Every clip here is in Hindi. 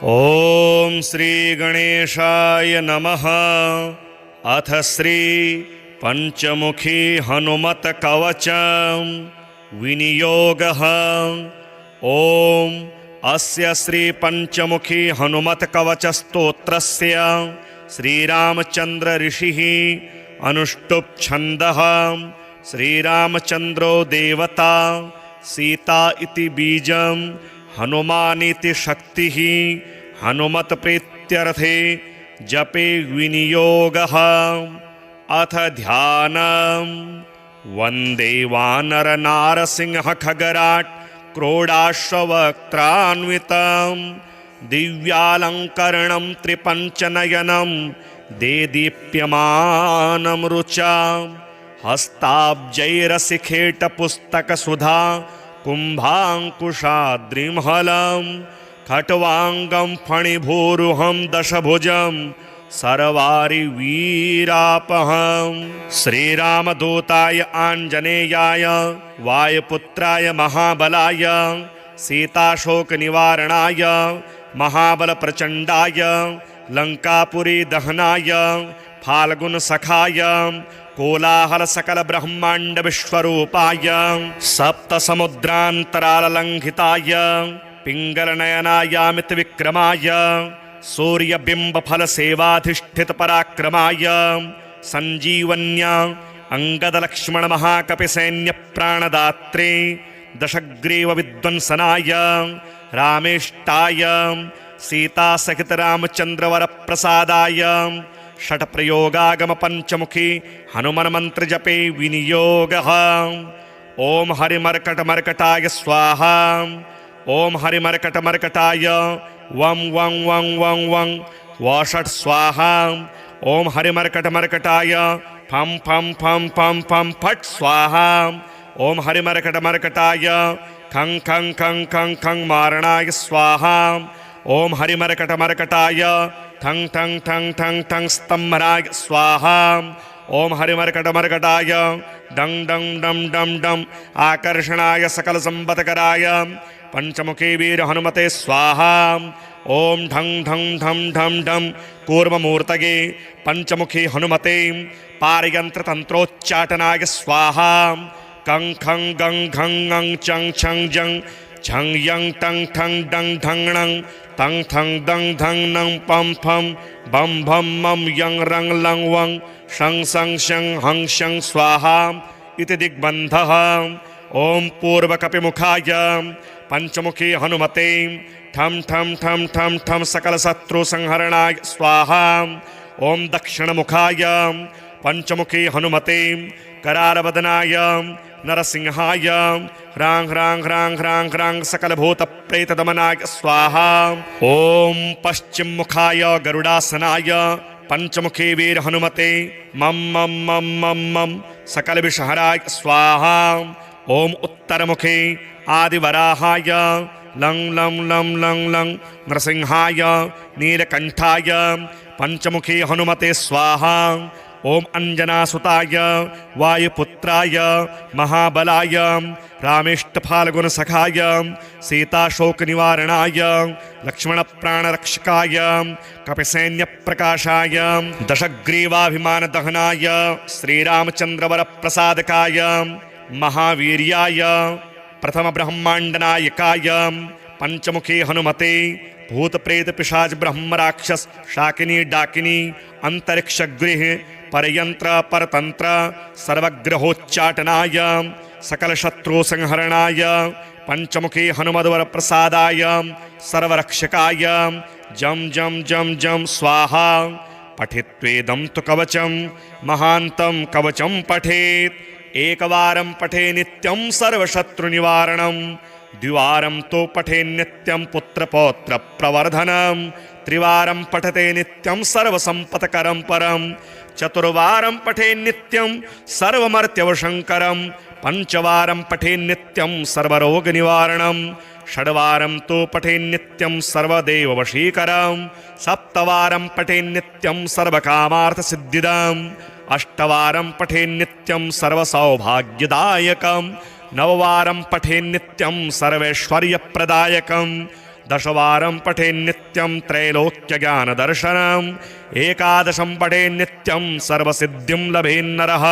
ओम श्री गणेशाय नमः। अथ श्री पंचमुखी हनुमत कवचम विनियोगः। ओम अस्य श्री पंचमुखी हनुमत कवच स्तोत्रस्य श्रीरामचंद्र ऋषिः अनुष्टुप् छन्दः। श्रीरामचंद्रो देवता, सीता इति बीजं, हनुमानिति शक्तिः। हनुमत प्रीत्यर्थे जपे विनियोगः। अथ ध्यानम्। वन्दे वानर नारसिंह खगराट् क्रोडाश्ववक्त्रान्वितं दिव्यालङ्करणं त्रिपञ्चनयनं देदीप्यमानं रुचा। हस्ताब्जैरसिखेटपुस्तकसुधा कुम्भाङ्कुशाद्रिमहलं खट्वाङ्गं फणिभूरुहं दशभुजं सर्वारिवीरापहं। श्रीरामदूताय आञ्जनेयाय वायुपुत्राय महाबलाय सीताशोकनिवारणाय महाबलप्रचण्डाय लङ्कापुरी दहनाय फाल्गुनसखाय कोलाहलसकलब्रह्माण्डविश्वरूपाय सप्तसमुद्रान्तराललङ्घिताय पिङ्गलनयनायामितविक्रमाय सूर्यबिम्बफलसेवाधिष्ठितपराक्रमाय सञ्जीवन्या अङ्गदलक्ष्मणमहाकपिसैन्यप्राणदात्रे दशग्रीवविध्वंसनाय रामेष्टाय सीतासहितरामचन्द्रवरप्रसादाय षट्प्रयोगागमपञ्चमुखी हनुमन्मन्त्रजपे विनियोगः। ॐ हरिमर्कटमर्कटाय स्वाहा। ॐ हरिमर्कटमर्कटाय वं वं वं वं वं वषट् स्वाहा। ॐ हरिमर्कटमर्कटाय फं फं फं फं फं फट् स्वाहा। ॐ हरिमर्कटमर्कटाय खं खं खं खं खं मारणाय स्वाहा। ॐ हरिमर्कटमर्कटाय ठं ठं ठं ठं ठं स्तम्भनाय स्वाहा। ॐ हरिमर्कटमर्कटाय डं डं डं डं डं आकर्षणाय सकलसम्पत्कराय पंचमुखी वीर हनुमते स्वाहा। ॐ ढं ढं ढं ढं ढं कूर्ममूर्तये पंचमुखी हनुमते पारयन्त्रतन्त्रोच्चाटनाय स्वाहा। कं खं गं घं ङं चं छं जं झं यं टं ठं डं ढं णं तं थं दं धं नं पं फं बं भं मं यं रं लं वं शं सं शं हं शं स्वाहा इति दिग्बन्धः। ॐ पूर्वकपिमुखाय पंचमुखी हनुमते ठं ठं ठं ठं ठं सकलशत्रुसंहरणाय स्वाहा। ॐ दक्षिणमुखाय पंचमुखी हनुमते करालवदनाय नरसिंहाय ह्रां ह्रां ह्रां ह्रां ह्रां सकलभूतप्रेतदमनाय स्वाहा। ॐ पश्चिममुखाय गरुडासनाय पंचमुखी वीर हनुमते मं मं मं मं मं सकलविषहराय स्वाहा। ॐ उत्तरमुखे आदिवराहाय लं लं लं लं लं नृसिंहाय नीलकण्ठाय पंचमुखी हनुमते स्वाहा। ॐ अंजनासुताय वायुपुत्राय महाबलाय रामेष्टफाल्गुनसखाय सीताशोकनिवारणाय लक्ष्मणप्राणरक्षकाय कपिसैन्यप्रकाशाय दशग्रीवाभिमानदहनाय श्रीरामचन्द्रवरप्रसादकाय महावीर्याय प्रथमब्रह्माण्डनायकाय पंचमुखी हनुमते भूतप्रेतपिशाच ब्रह्मराक्षस शाकिनी डाकिनी अंतरिक्षगृह परयंत्र परतंत्र सर्वग्रहोच्चाटनाय सकलशत्रुसंहरणाय पंचमुखी हनुमद्वरप्रसादाय सर्वरक्षकाय जं जं जं जं स्वाहा। पठित्वेदं तु कवचं महान्तं कवचं पठेत्। एकवारं पठे नित्यं सर्वशत्रुनिवारणं। द्विवारं तो पठे नित्यं पुत्रपौत्रप्रवर्धनं। त्रिवारं पठते नित्यं सर्वसम्पत्करं परं। चतुर्वारं पठे नित्यं सर्वमर्त्यवशङ्करं। पंचवारं पठे नित्यं सर्वरोगनिवारणं। षड्वारं तो पठे नित्यं सर्वदेववशीकरं। सप्तवारं पठे नित्यं सर्वकामार्थसिद्धिदम्। अष्टवारं पठे नित्यं सर्वसौभाग्यदायकं। नववारं पठे नित्यं सर्वैश्वर्यप्रदायकं। दशवारं पठेन्नित्यं त्रैलोक्यज्ञानदर्शनम् एकादशं पठेन्नित्यं सर्वसिद्धिं लभेन्नरः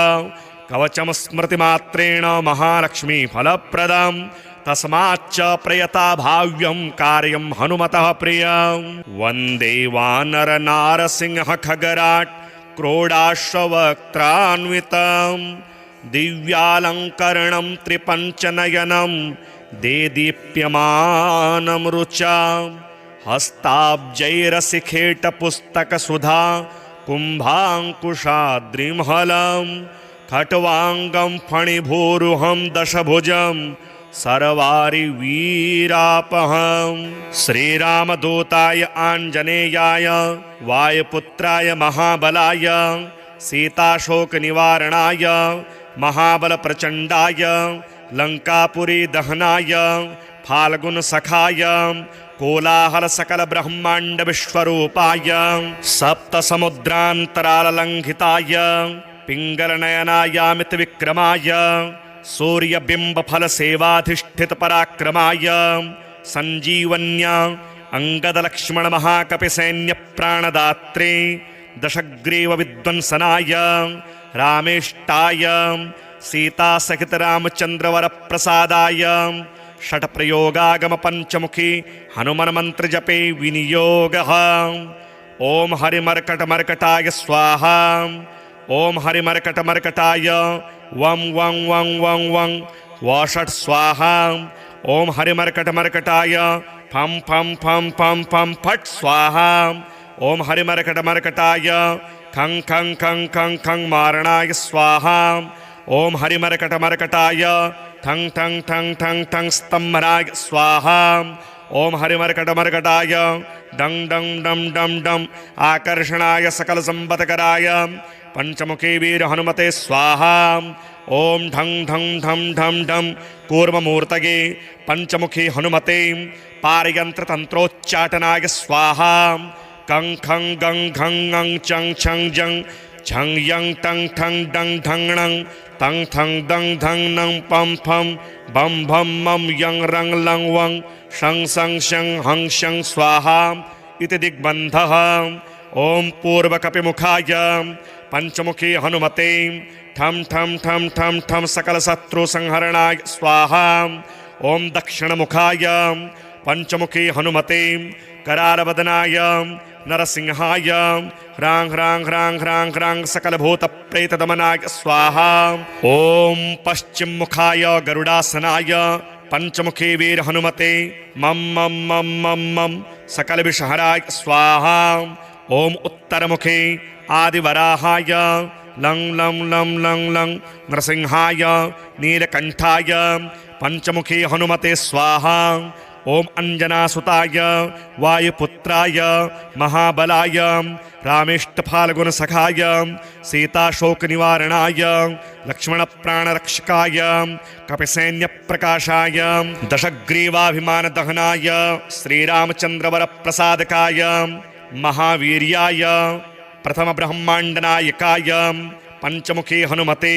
कवचं स्मृतिमात्रेण महालक्ष्मी फलप्रदम् तस्माच्च प्रयता भाव्यं कार्यं हनुमतः प्रियं वन्दे वानरनारसिंह खगराट् क्रोडाश्ववक्त्रान्वितं दिव्यालङ्करणं त्रिपञ्चनयनं देदीप्यमानं रुचां हस्ताब्जैरसिखेटपुस्तकसुधा कुम्भाङ्कुशाद्रिमहलं खट्वाङ्गं फणिभूरुहं दशभुजं सर्वारिवीरापहं श्रीरामदूताय आञ्जनेयाय वायुपुत्राय महाबलाय सीताशोकनिवारणाय महाबलप्रचण्डाय लङ्कापुरी दहनाय फाल्गुनसखाय कोलाहलसकलब्रह्माण्डविश्वरूपाय सप्तसमुद्रान्तराललङ्घिताय पिङ्गलनयनायामितविक्रमाय सूर्यबिम्बफलसेवाधिष्ठितपराक्रमाय सञ्जीवन्या अङ्गदलक्ष्मणमहाकपिसैन्यप्राणदात्रे दशग्रीवविध्वंसनाय रामेष्टाय सीतासहितरामचन्द्रवरप्रसादाय षट्प्रयोगागमपञ्चमुखी हनुमन्मन्त्रजपे विनियोगः ॐ हरिमर्कटमर्कटाय स्वाहा ॐ हरिमर्कटमर्कटाय वं वं वं वं वं वषट् स्वाहा ॐ हरिमर्कटमर्कटाय फं फं फं फं फं फट् स्वाहा ॐ हरिमर्कटमर्कटाय खं खं खं खं खं मारणाय स्वाहा ॐ हरिमर्कटमर्कटाय ठं ठं ठं ठं ठं स्तम्भनाय स्वाहा ॐ हरिमर्कटमर्कटाय डं डं डं डं डं आकर्षणाय सकलसम्पत्कराय पंचमुखी वीर हनुमते स्वाहा ॐ ढं ढं ढं ढं ढं कूर्ममूर्तये पंचमुखी हनुमते पारयन्त्रतन्त्रोच्चाटनाय स्वाहा कं खं गं घं ङं चं छं जं झं यं टं ठं डं ढं णं तं थं दं धं नं पं फं बं भं मं यं रं लं वं शं सं शं हं शं स्वाहा इति दिग्बन्धः ॐ पूर्वकपिमुखाय पंचमुखी हनुमते ठं ठं ठं ठं ठं सकलशत्रुसंहरणाय स्वाहा ॐ दक्षिणमुखाय पंचमुखी हनुमते करालवदनाय नरसिंहाय ह्रां ह्रां ह्रां ह्रां ह्रां सकलभूतप्रेतदमनाय स्वाहा ॐ पश्चिममुखाय गरुडासनाय पंचमुखी वीर हनुमते मम मम मम मम मम सकलविषहराय स्वाहा ॐ उत्तरमुखे आदिवराहाय लं लं लं लं लं नरसिंहाय नीलकण्ठाय पंचमुखी हनुमते स्वाहा ॐ अंजनासुताय वायुपुत्राय महाबलाय रामेष्टफाल्गुनसखाय सीताशोकनिवारणाय लक्ष्मणप्राणरक्षकाय कपिसैन्यप्रकाशाय दशग्रीवाभिमानदहनाय श्रीरामचन्द्रवरप्रसादकाय महावीर्याय प्रथमब्रह्माण्डनायकाय पंचमुखी हनुमते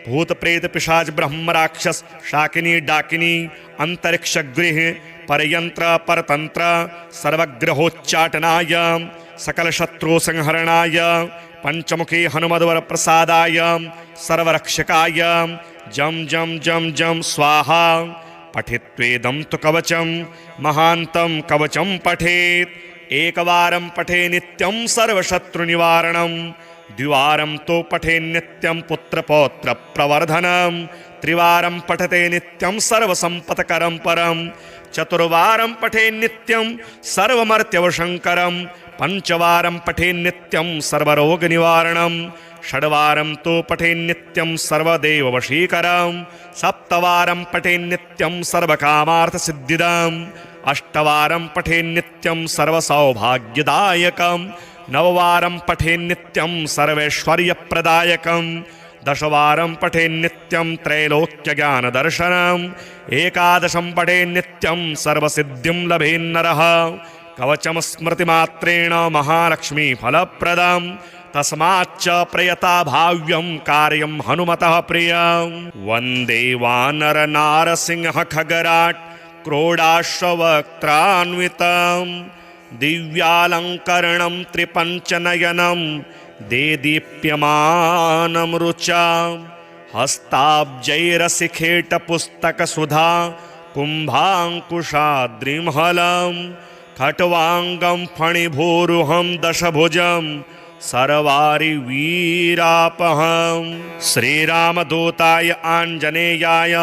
भूतप्रेतपिशाच ब्रह्मराक्षस शाकिनी डाकिनी अंतरिक्षगृह परयंत्र परतंत्र सर्वग्रहोच्चाटनाय सकलशत्रुसंहरणाय पंचमुखी हनुमद्वरप्रसादाय सर्वरक्षकाय जम जम जम जम स्वाहा पठित्वेदं तु कवचं महान्तं कवचं पठेत् एकवारं पठे नित्यं सर्वशत्रुनिवारणं द्विवारं तो पठे नित्यं पुत्रपौत्रप्रवर्धनं त्रिवारं पठते नित्यं सर्वसम्पत्करं परं चतुर्वारं पठे नित्यं सर्वमर्त्यवशङ्करं पंचवारं पठे नित्यं सर्वरोगनिवारणं षड्वारं तो पठे नित्यं सर्वदेववशीकरं सप्तवारं पठे नित्यं सर्वकामार्थसिद्धिदम् अष्टवारं पठे नित्यं सर्वसौभाग्यदायकं नववारं पठे नित्यं सर्वैश्वर्यप्रदायकं दशवारं पठे नित्यं त्रैलोक्यज्ञानदर्शनम् एकादशं पठे नित्यं सर्वसिद्धिं लभेन्नरः कवचं स्मृतिमात्रेण महालक्ष्मी फलप्रदम् तस्माच्च प्रयता भाव्यं कार्यं हनुमतः प्रियं वन्दे वानरनारसिंह खगराट् क्रोडाश्ववक्त्रान्वितं दिव्यालङ्करणं त्रिपञ्चनयनं देदीप्यमानं रुचा हस्ताब्जैरसिखेटपुस्तकसुधा कुम्भाङ्कुशाद्रिमहलं खट्वाङ्गं फणिभूरुहं दशभुजं सर्वारिवीरापहं श्रीरामदूताय आञ्जनेयाय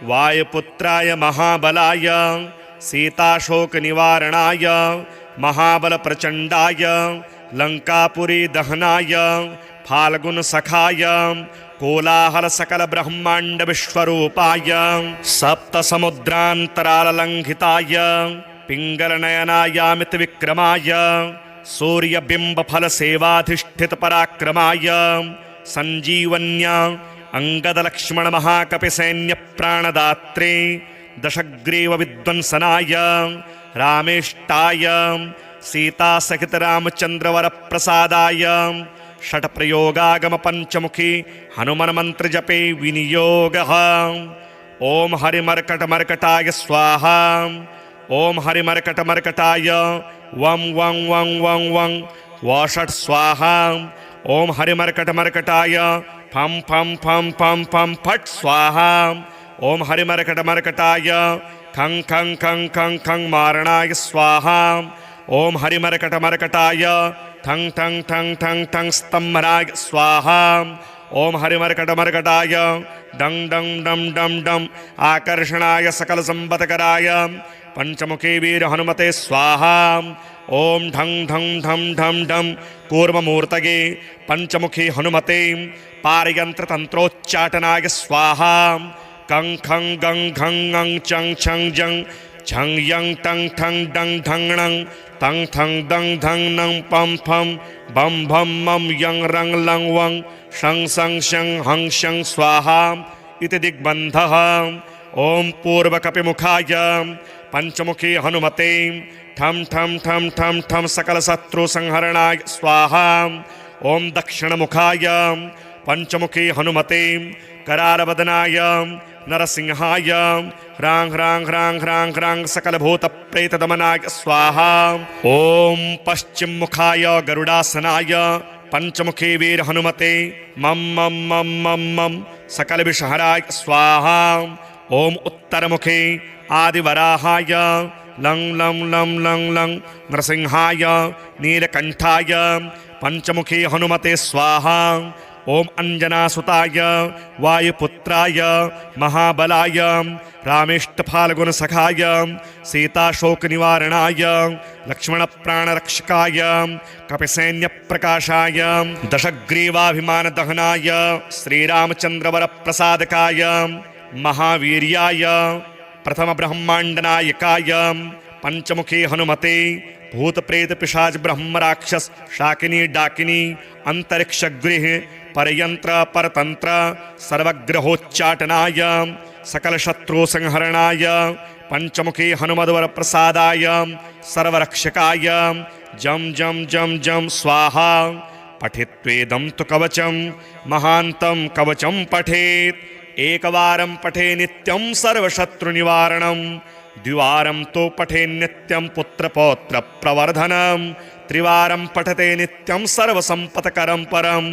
वायुपुत्राय महाबलाय सीताशोकनिवारणाय महाबलप्रचण्डाय लङ्कापुरी दहनाय फाल्गुनसखाय कोलाहलसकलब्रह्माण्डविश्वरूपाय सप्तसमुद्रान्तराललङ्घिताय पिङ्गलनयनायामितविक्रमाय सूर्यबिम्बफलसेवाधिष्ठितपराक्रमाय सञ्जीवन्या अङ्गदलक्ष्मणमहाकपिसैन्यप्राणदात्रे दशग्रीवविध्वंसनाय रामेष्टाय सीतासहितरामचन्द्रवरप्रसादाय षट्प्रयोगागमपञ्चमुखी हनुमन्मन्त्रजपे विनियोगः। ॐ हरिमर्कटमर्कटाय स्वाहा। ॐ हरिमर्कटमर्कटाय वं वं वं वं वं वषट् स्वाहा। ॐ हरिमर्कटमर्कटाय फं फं फं फं फं फट् स्वाहा। ॐ हरिमर्कटमर्कटाय खं खं खं खं खं मारणाय स्वाहा। ॐ हरिमर्कटमर्कटाय ठं ठं ठं ठं ठं स्तम्भनाय स्वाहा। ॐ हरिमर्कटमर्कटाय डं डं डं डं डं आकर्षणाय सकलसम्पत्कराय पंचमुखी वीर हनुमते स्वाहा। ॐ ढं ढं ढं ढं ढं कूर्ममूर्तये पंचमुखी हनुमते पारयन्त्रतन्त्रोच्चाटनाय स्वाहा। कं खं गं घं ङं चं छं जं छं यं टं ठं डं ढं णं तं ठं दं धं नं पं फं बं भं मं यं रं लं वं शं सं शं हं शं स्वाहा इति दिग्बन्धः। ॐ पूर्वकपिमुखाय पंचमुखी हनुमते ठं ठं ठं ठं ठं सकलशत्रुसंहरणाय स्वाहा। ॐ दक्षिणमुखाय पंचमुखी हनुमते करालवदनाय नरसिंहाय ह्रां ह्रां ह्रां ह्रां ह्रां सकलभूतप्रेतदमनाय स्वाहा। ॐ पश्चिममुखाय गरुडासनाय पंचमुखी वीर हनुमते मं मं मं मं मं सकलविषहराय स्वाहा। ॐ उत्तरमुखे आदिवराहाय लं लं लं लं लं नरसिंहाय नीलकण्ठाय पंचमुखी हनुमते स्वाहा। ॐ अंजनासुताय वायुपुत्राय महाबलाय रामेष्टफाल्गुनसखाय सीताशोकनिवारणाय लक्ष्मणप्राणरक्षकाय कपिसैन्यप्रकाशाय दशग्रीवाभिमानदहनाय श्रीरामचन्द्रवरप्रसादकाय महावीर्याय प्रथमब्रह्माण्डनायकाय पंचमुखी हनुमते भूतप्रेतपिशाच ब्रह्मराक्षस शाकिनी डाकिनी अंतरिक्षगृह परयंत्र परतंत्र सर्वग्रहोच्चाटनाय सकलशत्रुसंहरणाय पंचमुखी हनुमद्वरप्रसादाय सर्वरक्षकाय जं जं जं जं स्वाहा। पठित्वेदं तु कवचं महान्तं कवचं पठेत् एकवारं पठे नित्यं सर्वशत्रुनिवारणं द्विवारं तो पठे नित्यं पुत्रपौत्रप्रवर्धनं त्रिवारं पठते नित्यं सर्वसम्पत्करं परं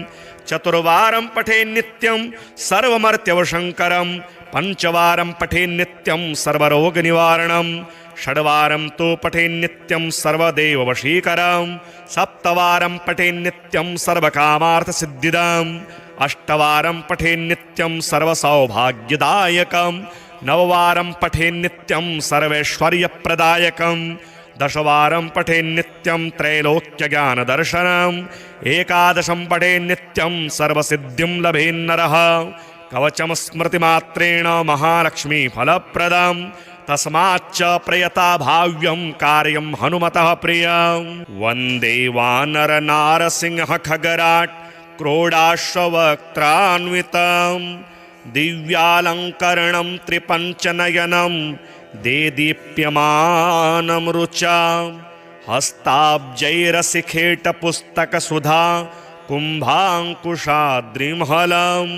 चतुर्वारं पठे नित्यं सर्वमर्त्यवशङ्करं पंचवारं पठे नित्यं सर्वरोगनिवारणं षड्वारं तो पठे नित्यं सर्वदेववशीकरं सप्तवारं पठे नित्यं सर्वकामार्थसिद्धिदम् अष्टवारं पठे नित्यं सर्वसौभाग्यदायकं नववारं पठे नित्यं सर्वैश्वर्यप्रदायकं दशवारं पठे नित्यं त्रैलोक्यज्ञानदर्शनम् एकादशं पठे नित्यं सर्वसिद्धिं लभेन्नरः कवचं स्मृतिमात्रेण महालक्ष्मीफलप्रदं तस्माच्च प्रयता भाव्यं कार्यं हनुमतः प्रियं वन्दे वानरनारसिंह खगराट् क्रोडाश्ववक्त्रान्वितं दिव्यालङ्करणं त्रिपञ्चनयनं देदीप्यमानं रुचा हस्ताब्जैरसिखेटपुस्तकसुधा कुम्भाङ्कुशाद्रिमहलं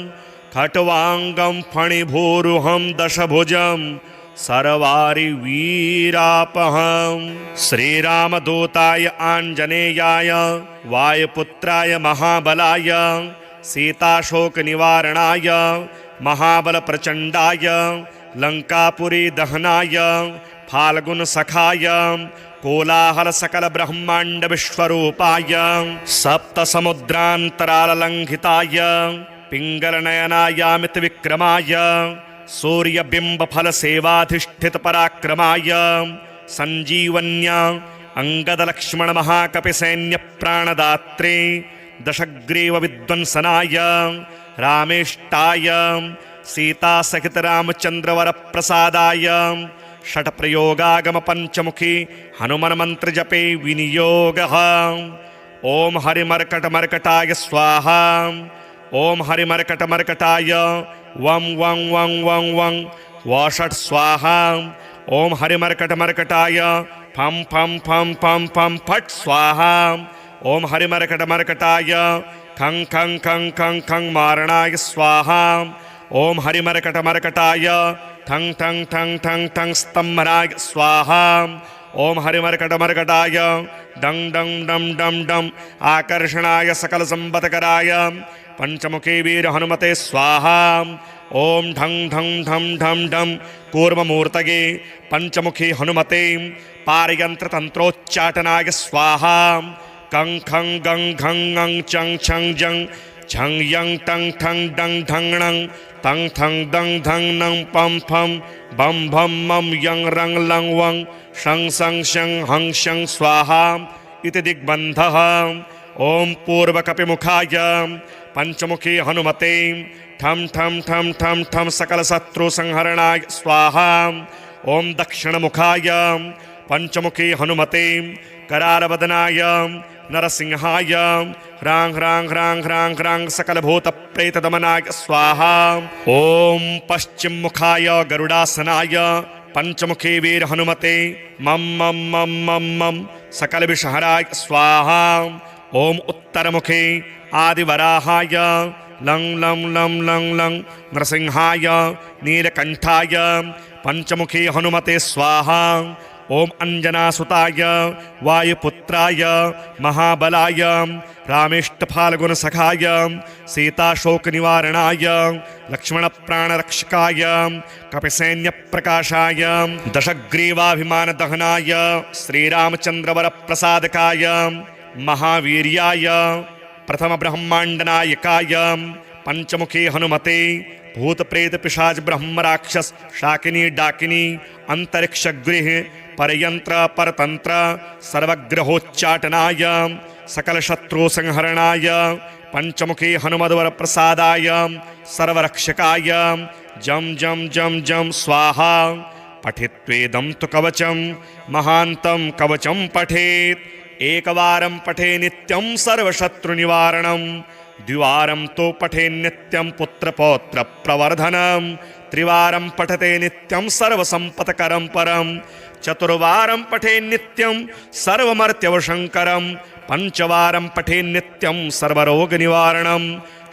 खट्वाङ्गं फणिभूरुहं दशभुजं सर्वारिवीरापहं श्रीरामदूताय आञ्जनेयाय वायुपुत्राय महाबलाय सीताशोकनिवारणाय महाबलप्रचण्डाय लङ्कापुरी दहनाय फाल्गुनसखाय कोलाहलसकलब्रह्माण्डविश्वरूपाय सप्तसमुद्रान्तराललङ्घिताय पिङ्गलनयनायामितविक्रमाय सूर्यबिम्बफलसेवाधिष्ठितपराक्रमाय सञ्जीवन्या अङ्गदलक्ष्मणमहाकपिसैन्यप्राणदात्रे दशग्रीवविध्वंसनाय रामेष्टाय सीतासहितरामचन्द्रवरप्रसादाय षट्प्रयोगागमपञ्चमुखी हनुमन्मन्त्रजपे विनियोगः। ॐ हरिमर्कटमर्कटाय स्वाहा। ॐ हरिमर्कटमर्कटाय वं वं वं वं वं वषट् स्वाहा। ॐ हरिमर्कटमर्कटाय फं फं फं फं फं फट् स्वाहा। ॐ हरिमर्कटमर्कटाय खं खं खं खं खं मारणाय स्वाहा। ॐ हरिमर्कटमर्कटाय ठं ठं ठं ठं ठं स्तम्भनाय स्वाहा। ॐ हरिमर्कटमर्कटाय डं डं डं डं डं आकर्षणाय सकलसम्पत्कराय पंचमुखी वीर हनुमते स्वाहा। ॐ ढं ढं ढं ढं ढं कूर्ममूर्तये पंचमुखी हनुमते पारयन्त्रतन्त्रोच्चाटनाय स्वाहा। कं खं गं घं ङं चं छं जं झं यं टं ठं डं ढं णं तं थं दं धं नं पं फं बं भं मं यं रं लं वं शं सं शं हं शं स्वाहा इति दिग्बन्धः। ॐ पूर्वकपिमुखाय पंचमुखी हनुमते ठं ठं ठं ठं ठं सकलशत्रुसंहरणाय स्वाहा। ॐ दक्षिणमुखाय पंचमुखी हनुमते करालवदनाय नरसिंहाय ह्रां ह्रां ह्रां ह्रां ह्रां सकलभूतप्रेतदमनाय स्वाहा। ॐ पश्चिममुखाय गरुडासनाय पंचमुखी वीर हनुमते मं मं मं मं मं सकलविषहराय स्वाहा। ॐ उत्तरमुखे आदिवराहाय लं लं लं लं लं नरसिंहाय नीलकण्ठाय पंचमुखी हनुमते स्वाहा। ॐ अंजनासुताय वायुपुत्राय महाबलाय रामेष्टफाल्गुनसखाय सीताशोकनिवारणाय लक्ष्मणप्राणरक्षकाय कपिसैन्यप्रकाशाय दशग्रीवाभिमानदहनाय श्रीरामचन्द्रवरप्रसादकाय महावीर्याय प्रथमब्रह्माण्डनायकाय पंचमुखी हनुमते भूतप्रेतपिशाच ब्रह्मराक्षस शाकिनी डाकिनी अंतरिक्षगृह परयंत्र परतंत्र सर्वग्रहोच्चाटनाय सकलशत्रुसंहरणाय पंचमुखी हनुमद्वरप्रसादाय सर्वरक्षकाय जं जं जं जं स्वाहा। पठित्वेदं तु कवचं महान्तं कवचं पठेत् एकवारं पठे नित्यं सर्वशत्रुनिवारणं द्विवारं तो पठे नित्यं पुत्रपौत्रप्रवर्धनं त्रिवारं पठते नित्यं सर्वसम्पत्करं परं चतुर्वारं पठे नित्यं सर्वमर्त्यवशङ्करं पंचवारं पठे नित्यं सर्वरोगनिवारणं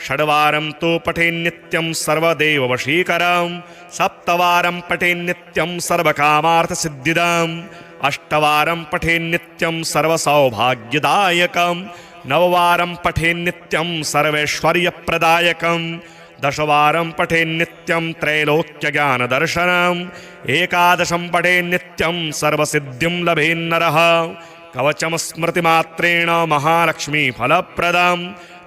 षड्वारं तो पठे नित्यं सर्वदेववशीकरं सप्तवारं पठे नित्यं सर्वकामार्थसिद्धिदम् अष्टवारं पठे नित्यं सर्वसौभाग्यदायकं नववारं पठे नित्यं सर्वैश्वर्यप्रदायकं दशवारं पठे नित्यं त्रैलोक्यज्ञानदर्शनम् एकादशं पठे नित्यं सर्वसिद्धिं लभेन्नरः कवचं स्मृतिमात्रेण महालक्ष्मीफलप्रदं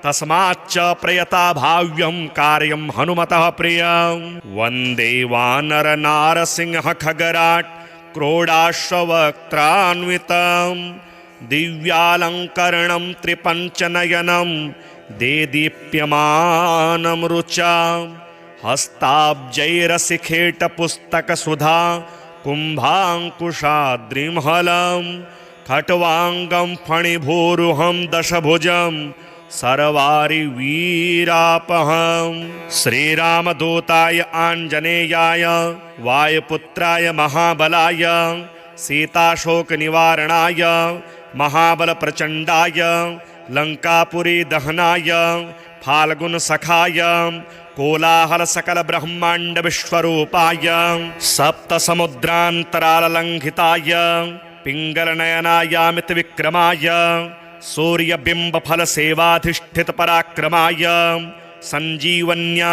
तस्माच्च प्रयता भाव्यं कार्यं हनुमतः प्रियं वन्दे वानरनारसिंह खगराट् क्रोडाश्ववक्त्रान्वितं दिव्यालङ्करणं त्रिपञ्चनयनं देदीप्यमानं रुचा हस्ताब्जैरसिखेटपुस्तकसुधा कुम्भाङ्कुशाद्रिमहलं खट्वाङ्गं फणिभूरुहं दशभुजं सर्वारिवीरापहं श्रीरामदूताय आञ्जनेयाय वायुपुत्राय महाबलाय सीताशोकनिवारणाय महाबलप्रचण्डाय लङ्कापुरी दहनाय फाल्गुनसखाय कोलाहल सकल ब्रह्मांड विश्वरूपाय सप्त समुद्रांतराललंघिताय पिंगल नयनायामित विक्रमाय सूर्यबिंब फल सेवाधिष्ठित पराक्रमाय संजीवन्या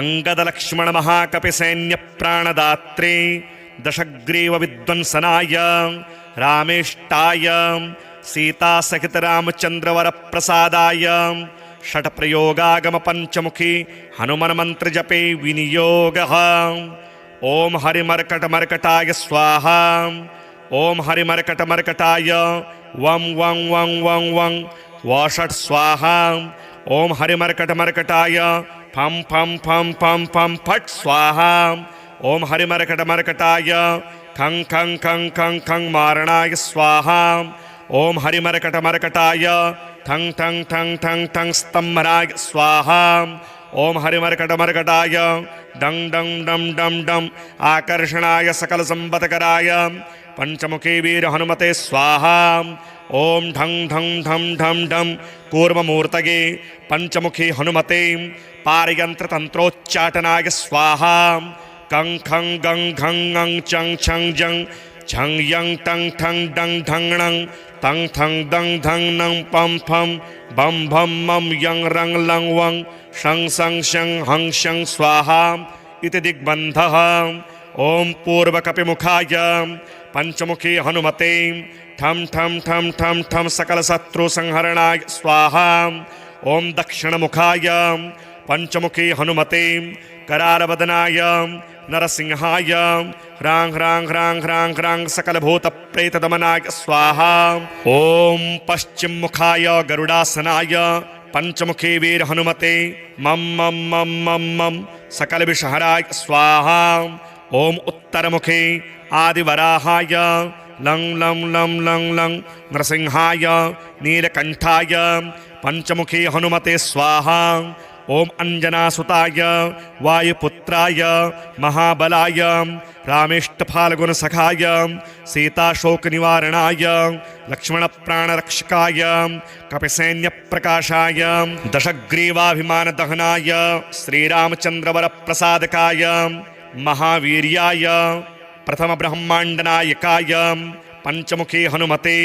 अंगद लक्ष्मण महाकपि सैन्य प्राणदात्रे दशग्रीव विद्वंसनाय रामेष्टाय सीता सहित रामचंद्रवर प्रसादाय षट प्रयोगागम पंचमुखी हनुमन मंत्र जपे विनियोगः। ओम हरिमर्कट मर्कटाय स्वाहा। ओम हरिमर्कट मर्कटाय वं वं वं वं वं वषट स्वाहा। ओम हरिमर्कट मर्कटाय फं फं फं फं फं फट स्वाहा। ओम हरिमर्कट मर्कटाय खं खं खं खं खं मारणाय स्वाहा। ओम हरिमर्कट मर्कटाय ठं ठं ठं ठं ठं स्तंभनाय स्वाहा। ओम हरिमर्कट मर्कटाय डं डं डं डं डं आकर्षणाय सकल संपत्कराय पंचमुखी वीर हनुमते स्वाहा। ओम ढं ढं ढं ढं ढं कूर्ममूर्तये पंचमुखी हनुमते पारयंत्र तंत्रोच्चाटनाय स्वाहा। कं खं गं घं ङं चं छं जं छं यं टं ठं डं ढं णं तं थं दं धं नं पं फं बं भं मं यं रं लं वं शं सं शं हं शं स्वाहा इति दिग्बन्धः। ओम पूर्वकपिमुखाय पंचमुखी हनुमते ठं ठं ठं ठं ठं सकल शत्रु संहरणाय स्वाहा। ओम दक्षिणमुखाय पंचमुखी हनुमते करालवदनाय नरसिंहाय ह्रां ह्रां ह्रां ह्रां ह्रां सकल भूत प्रेत दमनाय स्वाहा। ओम पश्चिम मुखाय गरुडासनाय पंचमुखी वीर हनुमते मम मम मम मम मम सकल विषहराय स्वाहा। ओम उत्तर मुखे आदिवराहाय लं लं लं लं लं नरसिंहाय नीलकंठाय पंचमुखी हनुमते स्वाहा। ओम अंजनासुताय वायुपुत्राय महाबलाय रामेष्टफाल्गुनसखाय सीताशोकनिवारणाय लक्ष्मणप्राणरक्षकाय कपिसैन्यप्रकाशाय दशग्रीवाभिमानदहनाय श्रीरामचन्द्रवरप्रसादकाय महावीर्याय प्रथम ब्रह्मांडनायकाय पंचमुखी हनुमते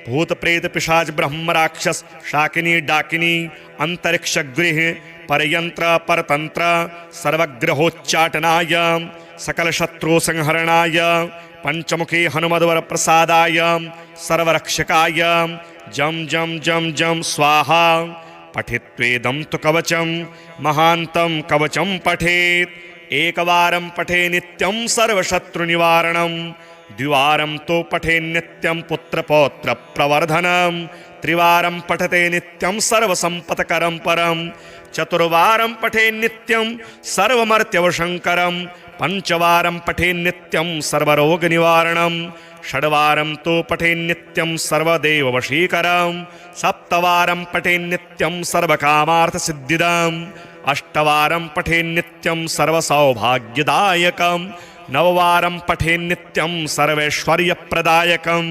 भूत प्रेत पिशाच ब्रह्म राक्षस शाकिनी डाकिनी अंतरिक्ष गृह परयंत्र परतंत्र सर्वग्रहोच्चाटनाय सकल शत्रु संहरणाय पंचमुखी हनुमद्वर प्रसादाय सर्वरक्षकाय जम जम जम जम स्वाहा। पठित्वेदं तु कवचं महान्तं कवचं पठेत् एकवारं पठे नित्यं सर्वशत्रुनिवारणं द्विवारं तो पठे नित्यं पुत्रपौत्र प्रवर्धनं त्रिवारं पठते नित्यं सर्वसंपत्करं परं चतुर्वारं पठे नित्यं सर्वमर्त्यवशंकरं पंचवारं पठे नित्यं सर्वरोगनिवारणं षड्वारं तो पठे नित्यं सर्वदेववशीकरं सप्तवारं पठे नित्यं सर्वकामार्थसिद्धिदम् अष्टवारं पठे नित्यं सर्वसौभाग्यदायकं नववारं पठे नित्यं सर्वैश्वर्यप्रदायकं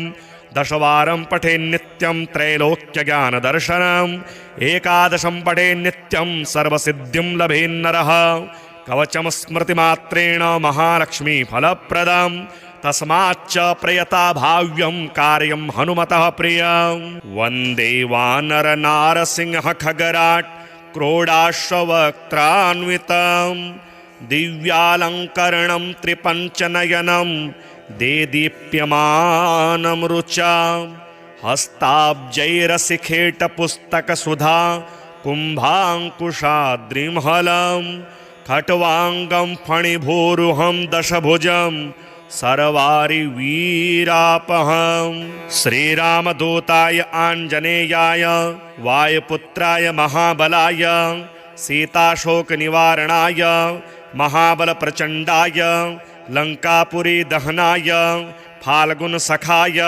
दशवारं पठे नित्यं त्रैलोक्यज्ञानदर्शनम् एकादशं पठे नित्यं सर्वसिद्धिं लभेन्नरः कवचं स्मृतिमात्रेण महालक्ष्मीफलप्रदं तस्माच्च प्रयता भाव्यं कार्यं हनुमतः प्रियं वन्दे वानरनारसिंह खगराट् क्रोडाश्ववक्त्रान्वितं दिव्यालङ्करणं त्रिपञ्चनयनं देदीप्यमानं रुचा हस्ताब्जैरसिखेटपुस्तकसुधा कुम्भाङ्कुशाद्रिमहलं खट्वाङ्गं फणिभूरुहं दशभुजं सर्वारिवीरापहं श्रीरामदूताय आञ्जनेयाय वायुपुत्राय महाबलाय सीताशोकनिवारणाय महाबलप्रचण्डाय लङ्कापुरी दहनाय फाल्गुनसखाय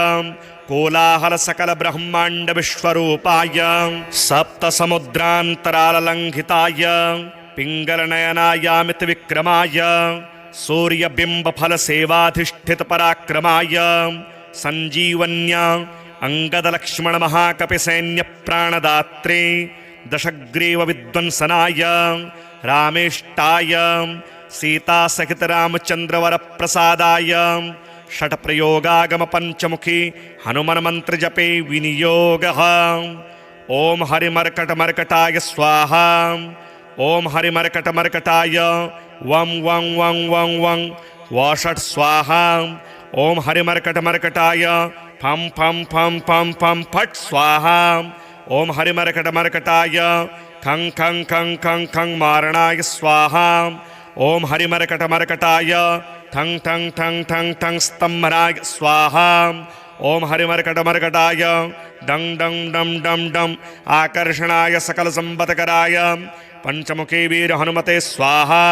कोलाहल सकल ब्रह्मांड विश्वरूपाय सप्त समुद्रांतराललंघिताय पिंगल नयनायामित विक्रमाय सूर्यबिंब फल सेवाधिष्ठित पराक्रमाय संजीवन्या अंगद लक्ष्मण महाकपि सैन्य प्राणदात्रे दशग्रीव विद्वंसनाय रामेष्टाय सीतासहित रामचंद्रवर प्रसादाय षट प्रयोगागम पंचमुखी हनुमन मंत्र जपे विनियोगः। ओम हरिमर्कटमर्कटाय स्वाहा। ओम हरिमर्कटमर्कटाय वं वं वं वं वं वषट् स्वाहा। ओम हरिमर्कटमर्कटाय फं फं फं फं फं फट् स्वाहा। ओम हरिमर्कटमर्कटाय खं खं खं खं खं मारणाय स्वाहा। ओम हरिमर्कटमर्कटाय ठं ठं ठं ठं ठं स्तंभनाय स्वाहा। ओम हरिमर्कटमर्कटाय डं डं डं डं डं आकर्षणाय सकल संपत्कराय पंचमुखी वीर हनुमते स्वाहा।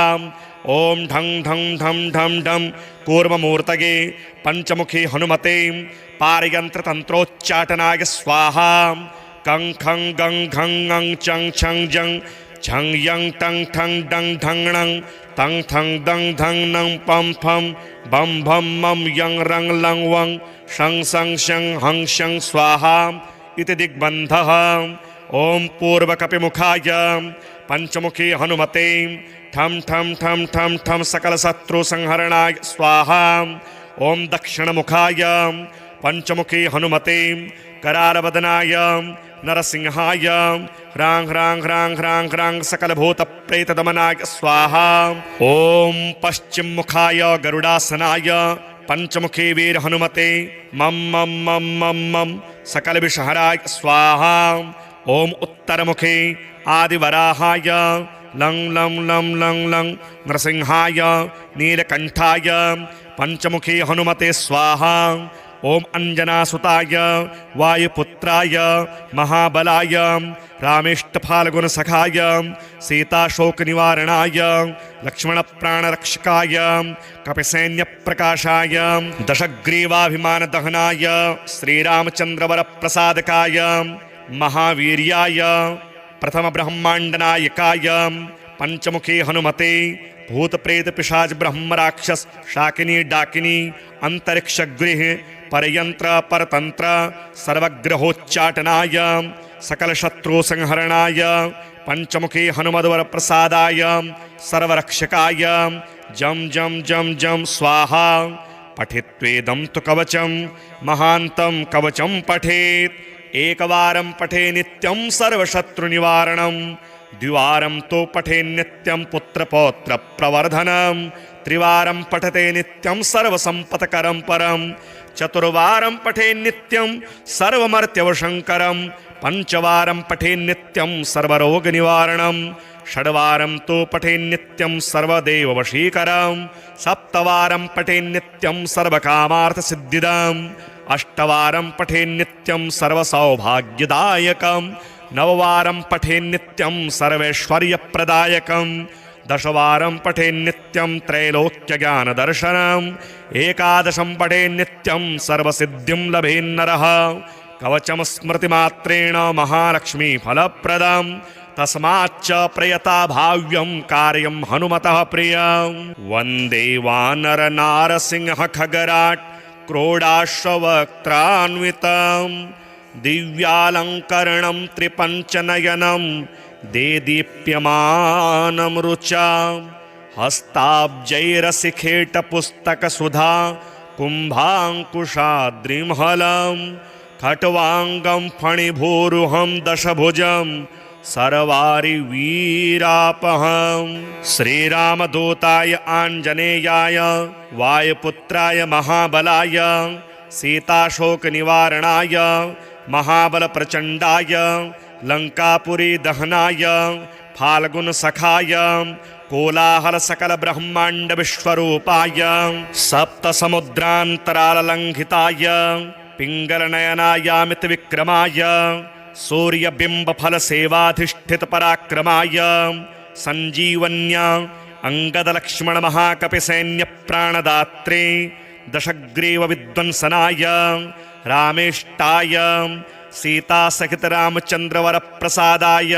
ओम ढं ढं ढं ढं ढं कूर्ममूर्तये पंचमुखी हनुमते पारयंत्र तंत्रोच्चाटनाय स्वाहा। कं खं गं घं ङं चं छं जं झं यं टं ठं डं ढं णं तं थं दं धं नं पं फं बं भं मं यं रं लं वं शं सं शं हं शं स्वाहा इति दिग्बन्धः। ओम पूर्वकपिमुखाय पंचमुखी हनुमते ठं ठं ठं ठं ठं सकल शत्रु संहरणाय स्वाहा। ओम दक्षिणमुखाय पंचमुखी हनुमते करालवदनाय नरसिंहाय ह्रां ह्रां ह्रां ह्रां ह्रां सकल भूत प्रेत दमनाय स्वाहा। ओम पश्चिम मुखाय गरुडासनाय पंचमुखी वीर हनुमते मम मम मम मम मम सकल विषहराय स्वाहा। ओम उत्तर मुखे आदिवराहाय लं लं लं लं लं नरसिंहाय नीलकंठाय पंचमुखी हनुमते स्वाहा। ओम अंजनासुताय वायुपुत्राय महाबलाय रामेष्टफाल्गुनसखाय सीताशोकनिवारणाय लक्ष्मणप्राणरक्षकाय कपिसैन्यप्रकाशाय दशग्रीवाभिमानदहनाय श्रीरामचन्द्रवरप्रसादकाय महावीर्याय प्रथम ब्रह्मांडनायकाय पंचमुखी हनुमते भूत प्रेत पिशाच ब्रह्म राक्षस शाकिनी डाकिनी अंतरिक्ष गृह परयंत्र परतंत्र सर्वग्रहोच्चाटनाय सकल शत्रु संहरणाय पंचमुखी हनुमद्वर प्रसादाय सर्वरक्षकाय जम जम जम जम स्वाहा। पठित्वेदं तु कवचं महान्तं कवचं पठेत् एकवारं पठे नित्यं सर्वशत्रुनिवारणं द्विवारं तो पठे नित्यं पुत्रपौत्र प्रवर्धनं त्रिवारं पठते नित्यं सर्वसंपत्करं परं चतुर्वारं पठे नित्यं सर्वमर्त्यवशंकरं पंचवारं पठे नित्यं सर्वरोगनिवारणं षड्वारं तो पठे नित्यं सर्वदेववशीकरं सप्तवारं पठे नित्यं सर्वकामार्थसिद्धिदम् अष्टवारं पठे नित्यं सर्वसौभाग्यदायकं नववारं पठे नित्यं सर्वैश्वर्यप्रदायकं दशवारं पठे नित्यं त्रैलोक्यज्ञानदर्शनम् एकादशं पठे नित्यं सर्वसिद्धिं लभेन्नरः कवचं स्मृतिमात्रेण महालक्ष्मीफलप्रदं तस्माच्च प्रयता भाव्यं कार्यं हनुमतः प्रियं वन्दे वानरनारसिंह खगराट् क्रोडाश्ववक्त्रान्वितं दिव्यालङ्करणं त्रिपञ्चनयनं देदीप्यमानं रुचा हस्ताब्जैरसिखेटपुस्तकसुधा कुम्भाङ्कुशाद्रिमहलं खट्वाङ्गं फणिभूरुहं दशभुजं सर्वारिवीरापहं श्रीरामदूताय आञ्जनेयाय वायुपुत्राय महाबलाय सीताशोकनिवारणाय महाबलप्रचण्डाय लङ्कापुरी दहनाय फाल्गुनसखाय कोलाहलसकलब्रह्माण्डविश्वरूपाय सप्तसमुद्रान्तराललङ्घिताय पिङ्गलनयनायामितविक्रमाय सूर्यबिम्बफलसेवाधिष्ठितपराक्रमाय सञ्जीवन्या अङ्गदलक्ष्मणमहाकपिसैन्यप्राणदात्रे दशग्रीवविद्वंसनाय रामेष्टाय सीतासहितरामचन्द्रवरप्रसादाय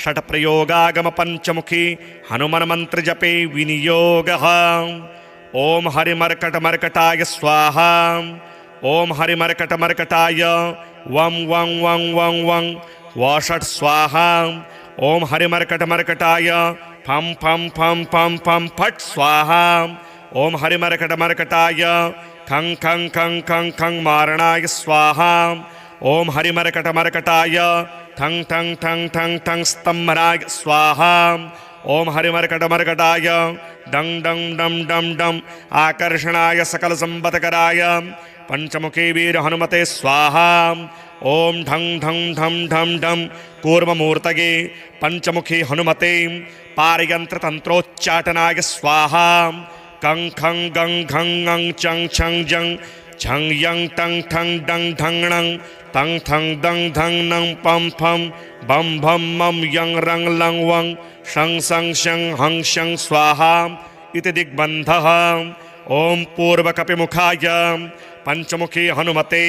षट्प्रयोगागमपञ्चमुखी हनुमन्मन्त्रजपे विनियोगः। ॐ हरिमर्कटमर्कटाय स्वाहा। ॐ हरिमर्कटमर्कटाय वं वं वं वं वं वषट् स्वाहा। ॐ हरिमर्कटमर्कटाय फं फं फं फं फं फट् स्वाहा। ओम हरिमर्कटमर्कटाय खं खं खं खं खं मारणाय स्वाहा। ओम हरिमर्कटमर्कटाय ठं ठं ठं ठं ठं स्तंभनाय स्वाहा। ओम हरिमर्कटमर्कटाय डं डं डं डं डं आकर्षणाय सकल संपत्कराय पंचमुखी वीर हनुमते स्वाहा। ओम ढं ढं ढं ढं ढं कूर्ममूर्तये पंचमुखी हनुमते पारयंत्र तंत्रोच्चाटनाय स्वाहा। कं खं गं घं ङं चं छं जं झं यं टं ठं डं ढं णं तं थं दं धं नं पं फं बं भं मं यं रं लं वं शं सं शं हं शं स्वाहा इति दिग्बन्धः। ओम पूर्वकपिमुखाय पंचमुखी हनुमते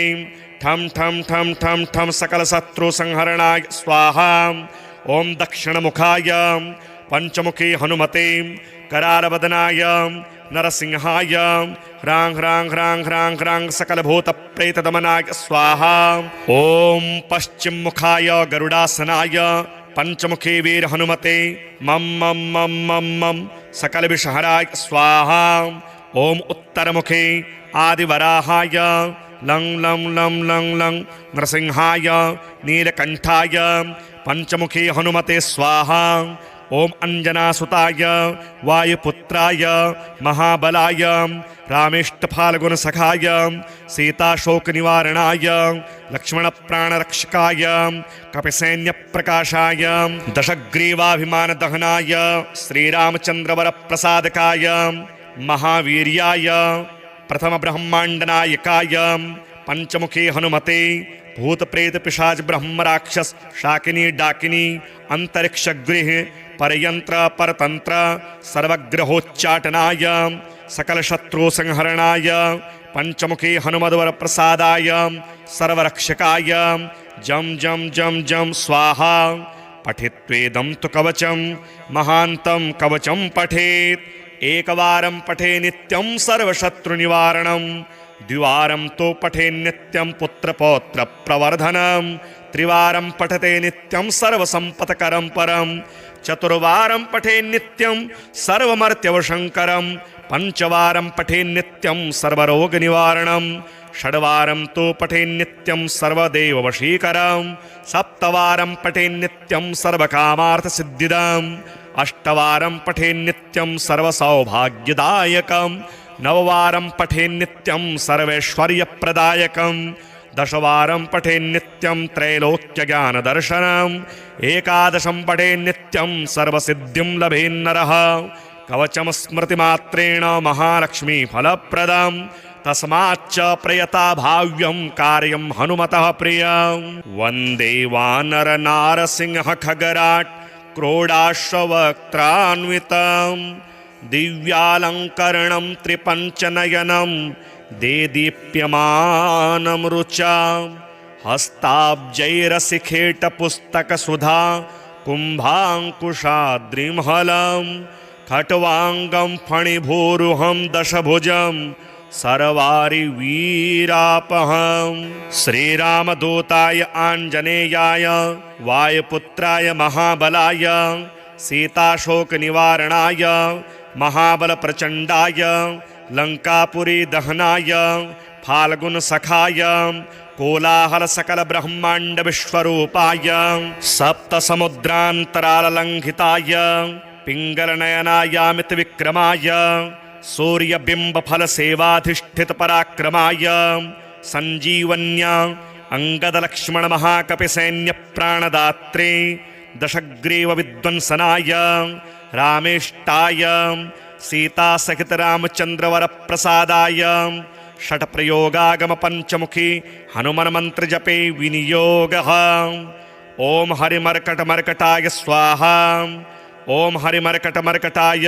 ठं ठं ठं ठं ठं सकल शत्रु संहरणाय स्वाहा। ओम दक्षिणमुखाय पंचमुखी हनुमते करालवदनाय नरसिंहाय ह्रां ह्रां ह्रां ह्रां ह्रां सकल भूत प्रेत दमनाय स्वाहा। ओम पश्चिम मुखाय गरुडासनाय पंचमुखी वीर हनुमते मम मम मम मम मम सकल विषहराय स्वाहा। ओम उत्तर मुखे आदिवराहाय लं लं लं लं लं नरसिंहाय नीलकंठाय पंचमुखी हनुमते स्वाहा। ओम अंजनासुताय वायुपुत्राय महाबलाय रामेष्टफाल्गुनसखाय सीताशोकनिवारणाय लक्ष्मणप्राणरक्षकाय कपिसैन्यप्रकाशाय दशग्रीवाभिमानदहनाय श्रीरामचन्द्रवरप्रसादकाय महावीर्याय प्रथमब्रह्माण्डनायकाय पंचमुखी हनुमते भूत प्रेत पिशाच ब्रह्म राक्षस शाकिनी डाकिनी अंतरिक्ष गृह परयंत्र परतंत्र सर्वग्रहोच्चाटनाय सकल शत्रु संहरणाय पंचमुखी हनुमद्वर प्रसादाय सर्वरक्षकाय जम जम जम जम स्वाहा। पठित्वेदं तु कवचं महान्तं कवचं पठेत् एकवारं पठे नित्यं सर्वशत्रुनिवारणं द्विवारं तो पठे नित्यं पुत्रपौत्र प्रवर्धनं त्रिवारं पठते नित्यं सर्वसंपत्करं परं चतुर्वारं पठे नित्यं सर्वमर्त्यवशंकरं पंचवारं पठे नित्यं सर्वरोगनिवारणं षड्वारं तो पठे नित्यं सर्वदेववशीकरं सप्तवारं पठे नित्यं सर्वकामार्थसिद्धिदम् अष्टवारं पठे नित्यं सर्वसौभाग्यदायकं नववारं पठे नित्यं सर्वैश्वर्यप्रदायकं दशवारं पठे नित्यं त्रैलोक्यज्ञानदर्शनम् एकादशं पठे नित्यं सर्वसिद्धिं लभेन्नरः कवचं स्मृतिमात्रेण महालक्ष्मीफलप्रदं तस्माच्च प्रयता भाव्यं कार्यं हनुमतः प्रियं वन्दे वानरनारसिंह खगराट् क्रोडाश्ववक्त्रान्वितं दिव्यालङ्करणं त्रिपञ्चनयनं देदीप्यमानं रुचा हस्ताब्जैरसिखेटपुस्तकसुधा कुम्भाङ्कुशाद्रिमहलं खट्वाङ्गं फणिभूरुहं दशभुजं सर्वारिवीरापहं श्रीरामदूताय आञ्जनेयाय वायुपुत्राय महाबलाय सीताशोकनिवारणाय महाबलप्रचण्डाय लङ्कापुरी दहनाय फाल्गुनसखाय कोलाहलसकलब्रह्माण्डविश्वरूपाय सप्तसमुद्रान्तराललङ्घिताय पिङ्गलनयनायामितविक्रमाय सूर्यबिम्बफलसेवाधिष्ठितपराक्रमाय सञ्जीवन्या अङ्गदलक्ष्मणमहाकपिसैन्यप्राणदात्रे दशग्रीवविध्वंसनाय रामेष्टाय सीतासहितरामचन्द्रवरप्रसादाय षट्प्रयोगागमपञ्चमुखी हनुमन्मन्त्रजपे विनियोगः। ॐ हरिमर्कटमर्कटाय स्वाहा। ॐ हरिमर्कटमर्कटाय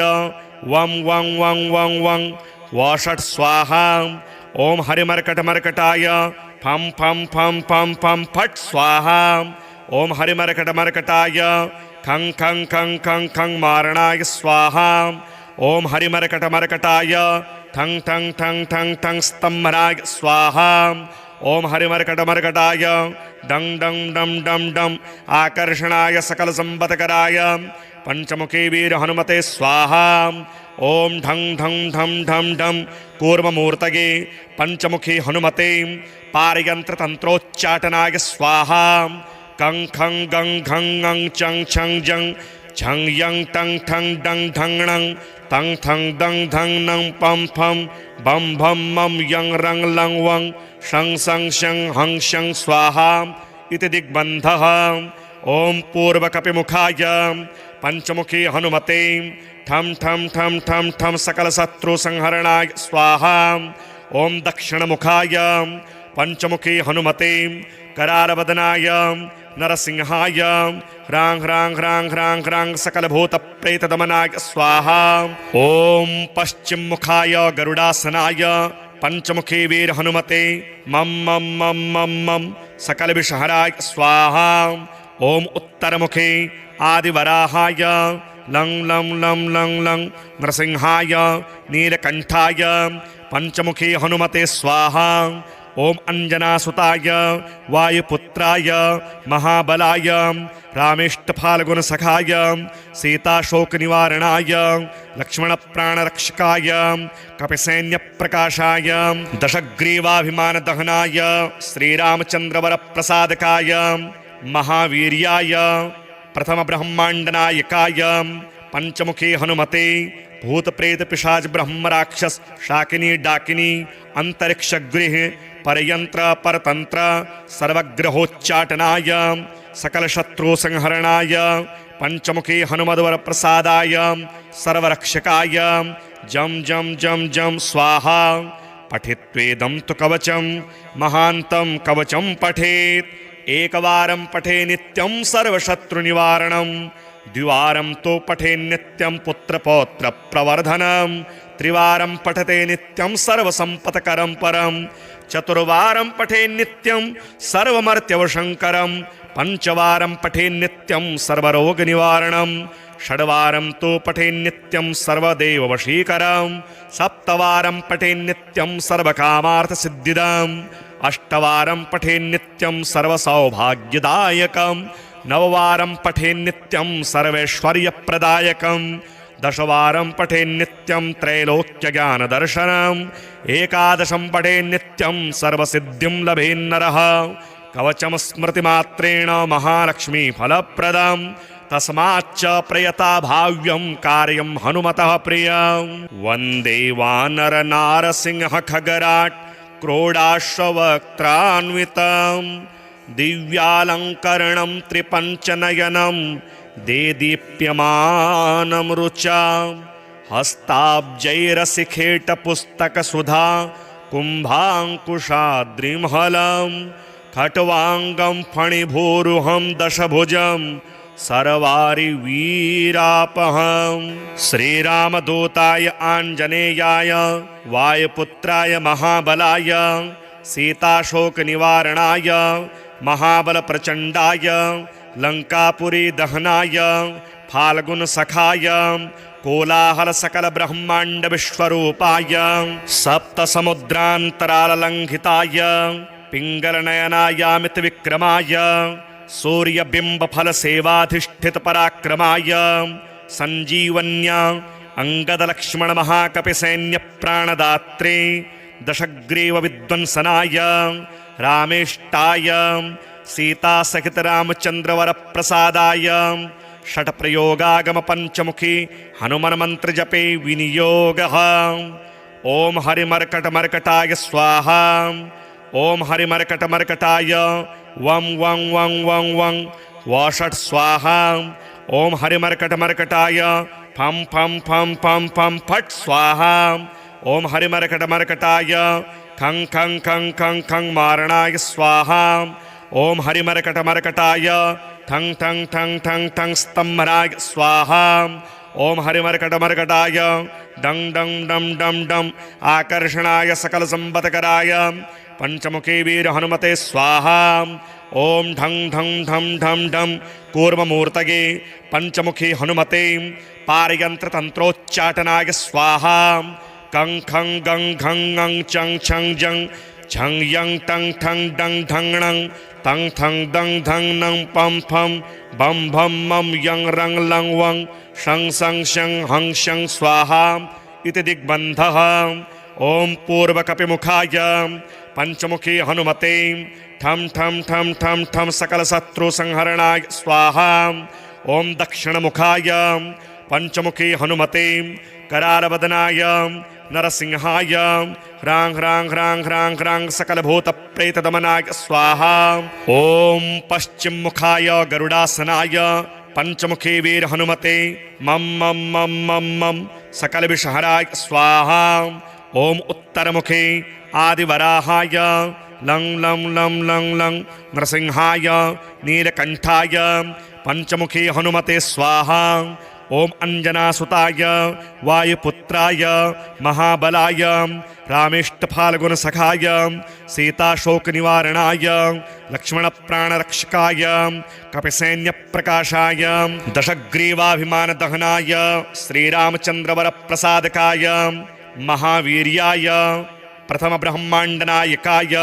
वं वं वं वं वं वषट् स्वाहा। ॐ हरिमर्कटमर्कटाय फं फं फं फं फं फट् स्वाहा। ॐ हरिमर्कटमर्कटाय खं खं खं खं खं मारणाय स्वाहा। ॐ हरिमर्कटमर्कटाय ठं ठं ठं ठं ठं स्तंभनाय स्वाहा। ॐ हरिमर्कटमर्कटाय डं डं डं डं डं आकर्षणाय सकलसंपत्कराय पंचमुखी वीर हनुमते स्वाहा। ओम ढं ढं ढं ढं ढं कूर्ममूर्तये पंचमुखी हनुमते पारयंत्र तंत्रोच्चाटनाय स्वाहा। कं खं गं घं ङं चं छं जं झं यं टं ठं डं ढं णं तं थं दं धं नं पं फं बं भं मं यं रं लं वं शं सं शं हं शं स्वाहा इति दिग्बन्धः। ओम पूर्वकपिमुखाय पंचमुखी हनुमते ठं ठं ठं ठं ठं सकलशत्रुसंहरणाय स्वाहा। ओम दक्षिणमुखाय पंचमुखी हनुमते करालवदनाय नरसिंहाय ह्रां ह्रां ह्रां ह्रां ह्रां सकलभूतप्रेतदमनाय स्वाहा। ओम पश्चिममुखाय गरुडासनाय पंचमुखी वीर हनुमते मम मम मम मम मम सकलविषहराय स्वाहा। ओम उत्तरमुखे आदिवराहाय लं लं लं लं लं नरसिंहाय नीलकंठाय पंचमुखी हनुमते स्वाहा। ओम अंजनासुताय वायुपुत्राय महाबलाय रामेष्टफाल्गुनसखाय सीताशोकनिवारणाय लक्ष्मणप्राणरक्षकाय कपिसैन्यप्रकाशाय दशग्रीवाभिमानदहनाय श्रीरामचन्द्रवरप्रसादकाय महावीर्याय प्रथमब्रह्माण्डनायकाय पंचमुखी हनुमते भूत प्रेत पिशाच ब्रह्म राक्षस शाकिनी डाकिनी अंतरिक्षगृह परयंत्र परतंत्र सर्वग्रहोच्चाटनाय सकल शत्रु संहरणाय पंचमुखी हनुमद्वर प्रसादाय सर्वरक्षकाय जम जम जम जम स्वाहा। पठित्वेदं तु कवचं महान्तं कवचं पठेत् एकवारं पठे नित्यं सर्वशत्रुनिवारणं द्विवारं तो पठे नित्यं पुत्रपौत्र प्रवर्धनं त्रिवारं पठते नित्यं सर्वसंपत्करं परं चतुर्वारं पठे नित्यं सर्वमर्त्यवशंकरं पंचवारं पठे नित्यं सर्वरोगनिवारणं षड्वारं तो पठे नित्यं सर्वदेववशीकरं सप्तवारं पठे नित्यं सर्वकामार्थसिद्धिदम् अष्टवारं पठे नित्यं सर्वसौभाग्यदायकं नववारं पठे नित्यं सर्वैश्वर्यप्रदायकं दशवारं पठे नित्यं त्रैलोक्यज्ञानदर्शनम् एकादशं पठे नित्यं सर्वसिद्धिं लभेन्नरः कवचं स्मृतिमात्रेण महालक्ष्मीफलप्रदं तस्माच्च प्रयता भाव्यं कार्यं हनुमतः प्रियं वन्दे वानरनारसिंह खगराट् क्रोडाश्ववक्त्रान्वितं दिव्यालङ्करणं त्रिपञ्चनयनं देदीप्यमानं रुचा हस्ताब्जैरसिखेटपुस्तकसुधा कुम्भाङ्कुशाद्रिमहलं खट्वाङ्गं फणिभूरुहं दशभुजं सर्वारिवीरापहं श्रीरामदूताय आञ्जनेयाय वायुपुत्राय महाबलाय सीताशोकनिवारणाय महाबलप्रचण्डाय लङ्कापुरी दहनाय फाल्गुनसखाय कोलाहलसकलब्रह्माण्डविश्वरूपाय सप्तसमुद्रान्तराललङ्घिताय पिङ्गलनयनायामितविक्रमाय सूर्यबिम्बफलसेवाधिष्ठितपराक्रमाय सञ्जीवन्या अङ्गदलक्ष्मणमहाकपिसैन्यप्राणदात्रे दशग्रीवविध्वंसनाय रामेष्टाय सीतासहितरामचन्द्रवरप्रसादाय षट्प्रयोगागमपञ्चमुखी हनुमन्मन्त्रजपे विनियोगः। ॐ हरिमर्कटमर्कटाय स्वाहा। ॐ हरिमर्कटमर्कटाय वं वं वं वं वं वषट् स्वाहा। ॐ हरिमर्कटमर्कटाय फं फं फं फं फं फट् स्वाहा। ॐ हरिमर्कटमर्कटाय खं खं खं खं खं मारणाय स्वाहा। ॐ हरिमर्कटमर्कटाय ठं ठं ठं ठं ठं स्तम्भनाय स्वाहा। ॐ हरिमर्कटमर्कटाय डं डं डं डं डं आकर्षणाय सकलसम्पत्कराय पंचमुखी वीर हनुमते स्वाहा। ॐ ढं ढं ढं ढं ढं कूर्ममूर्तये पंचमुखी हनुमते पारयंत्रतंत्रोच्चाटनाय स्वाहा। कं खं गं घं ङं चं छं जं झं यं टं ठं डं ढंगणं तं थं दं धं नं पं फं बं भं मं यं रं लं वं शं सं शं हं शं स्वाहा इति दिग्बन्धः। ॐ पूर्वकपिमुखाय पंचमुखी हनुमते ठं ठं ठं ठं ठं सकलशत्रुसंहरणाय स्वाहा। ॐ दक्षिणमुखाय पंचमुखी हनुमते करालवदनाय नरसिंहाय ह्रां ह्रां ह्रां ह्रां ह्रां सकलभूतप्रेतदमनाय स्वाहा। ॐ पश्चिममुखाय गरुडासनाय पंचमुखी वीर हनुमते मम मम मम मम मम सकलविषहराय स्वाहा। ॐ उत्तरमुखे आदिवराहाय लं लं लं लं लं नरसिंहाय नीलकंठाय पंचमुखी हनुमते स्वाहा। ॐ अंजनासुताय वायुपुत्राय महाबलाय रामेष्टफाल्गुनसखाय सीताशोकनिवारणाय लक्ष्मणप्राणरक्षकाय कपिसैन्यप्रकाशाय दशग्रीवाभिमानदहनाय श्रीरामचन्द्रवरप्रसादकाय महावीर्याय प्रथमब्रह्माण्डनायकाय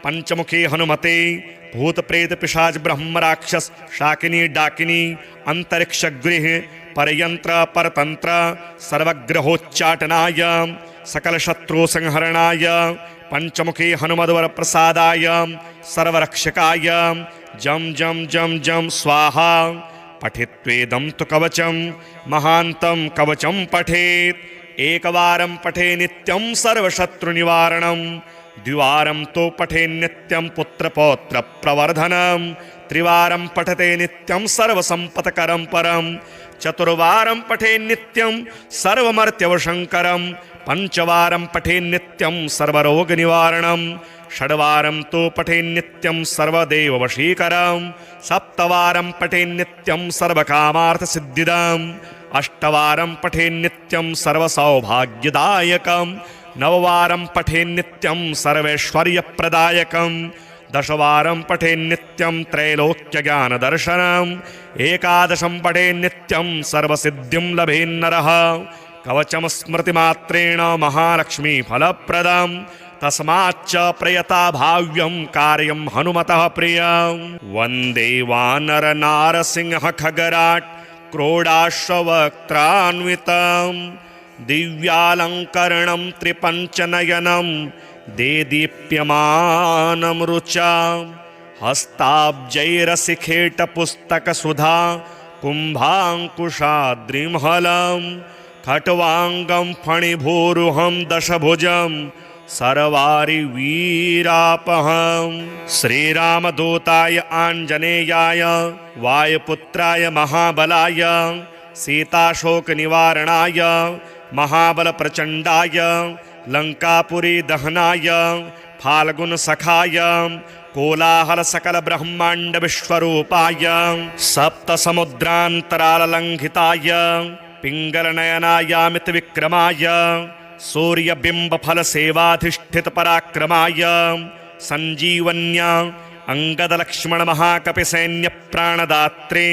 पंचमुखी हनुमते भूत प्रेत पिशाच ब्रह्म राक्षस शाकिनी डाकिनी अंतरिक्षगृह परयंत्र परतंत्र सर्वग्रहोच्चाटनाय सकल शत्रु संहरणाय पंचमुखी हनुमद्वर प्रसादाय सर्वरक्षकाय जम जम जम जम स्वाहा। पठित्वेदं तु कवचं महान्तं कवचं पठेत् एकवारं पठे नित्यं सर्वशत्रुनिवारणं द्विवारं तो पठे नित्यं पुत्रपौत्र प्रवर्धनं त्रिवारं पठते नित्यं सर्वसंपत्करं परं चतुर्वारं पठे नित्यं सर्वमर्त्यवशंकरं पंचवारं पठे नित्यं सर्वरोगनिवारणं षड्वारं तो पठे नित्यं सर्वदेववशीकरं सप्तवारं पठे नित्यं सर्वकामार्थसिद्धिदम् अष्टवारं पठे नित्यं सर्वसौभाग्यदायकं नववारं पठे नित्यं सर्वैश्वर्यप्रदायकं दशवारं पठे नित्यं त्रैलोक्यज्ञानदर्शनम् एकादशं पठे नित्यं सर्वसिद्धिं लभेन्नरः कवचं स्मृतिमात्रेण महालक्ष्मीफलप्रदं तस्माच्च प्रयता भाव्यं कार्यं हनुमतः प्रियं वन्दे वानरनारसिंह खगराट् क्रोडाश्ववक्त्रान्वितं दिव्यालङ्करणं त्रिपञ्चनयनं देदीप्यमानं रुचा हस्ताब्जैरसिखेटपुस्तकसुधा कुम्भाङ्कुशाद्रिमहलं खट्वाङ्गं फणिभूरुहं दशभुजं सर्वारिवीरापहं श्रीरामदूताय आञ्जनेयाय वायुपुत्राय महाबलाय सीताशोकनिवारणाय महाबलप्रचण्डाय लङ्कापुरी दहनाय फाल्गुनसखाय कोलाहलसकलब्रह्माण्डविश्वरूपाय सप्तसमुद्रान्तराललङ्घिताय पिङ्गलनयनायामितविक्रमाय सूर्यबिम्बफलसेवाधिष्ठितपराक्रमाय सञ्जीवन्या अङ्गदलक्ष्मणमहाकपिसैन्यप्राणदात्रे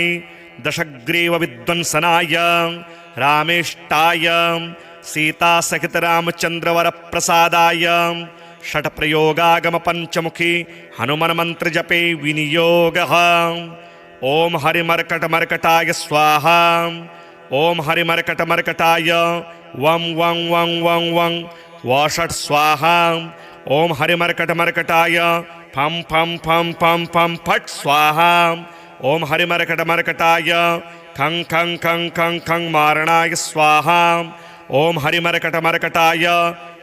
दशग्रीवविध्वंसनाय रामेष्टाय सीतासहितरामचन्द्रवरप्रसादाय षट्प्रयोगागमपञ्चमुखी हनुमन्मन्त्रजपे विनियोगः। ॐ हरिमर्कटमर्कटाय स्वाहा। ॐ हरिमर्कटमर्कटाय वं वं वं वं वं वषट् स्वाहा। ॐ हरिमर्कटमर्कटाय फं फं फं फं फं फट् स्वाहा। ॐ हरिमर्कटमर्कटाय खं खं खं खं खं मारणाय स्वाहा। ॐ हरिमर्कटमर्कटाय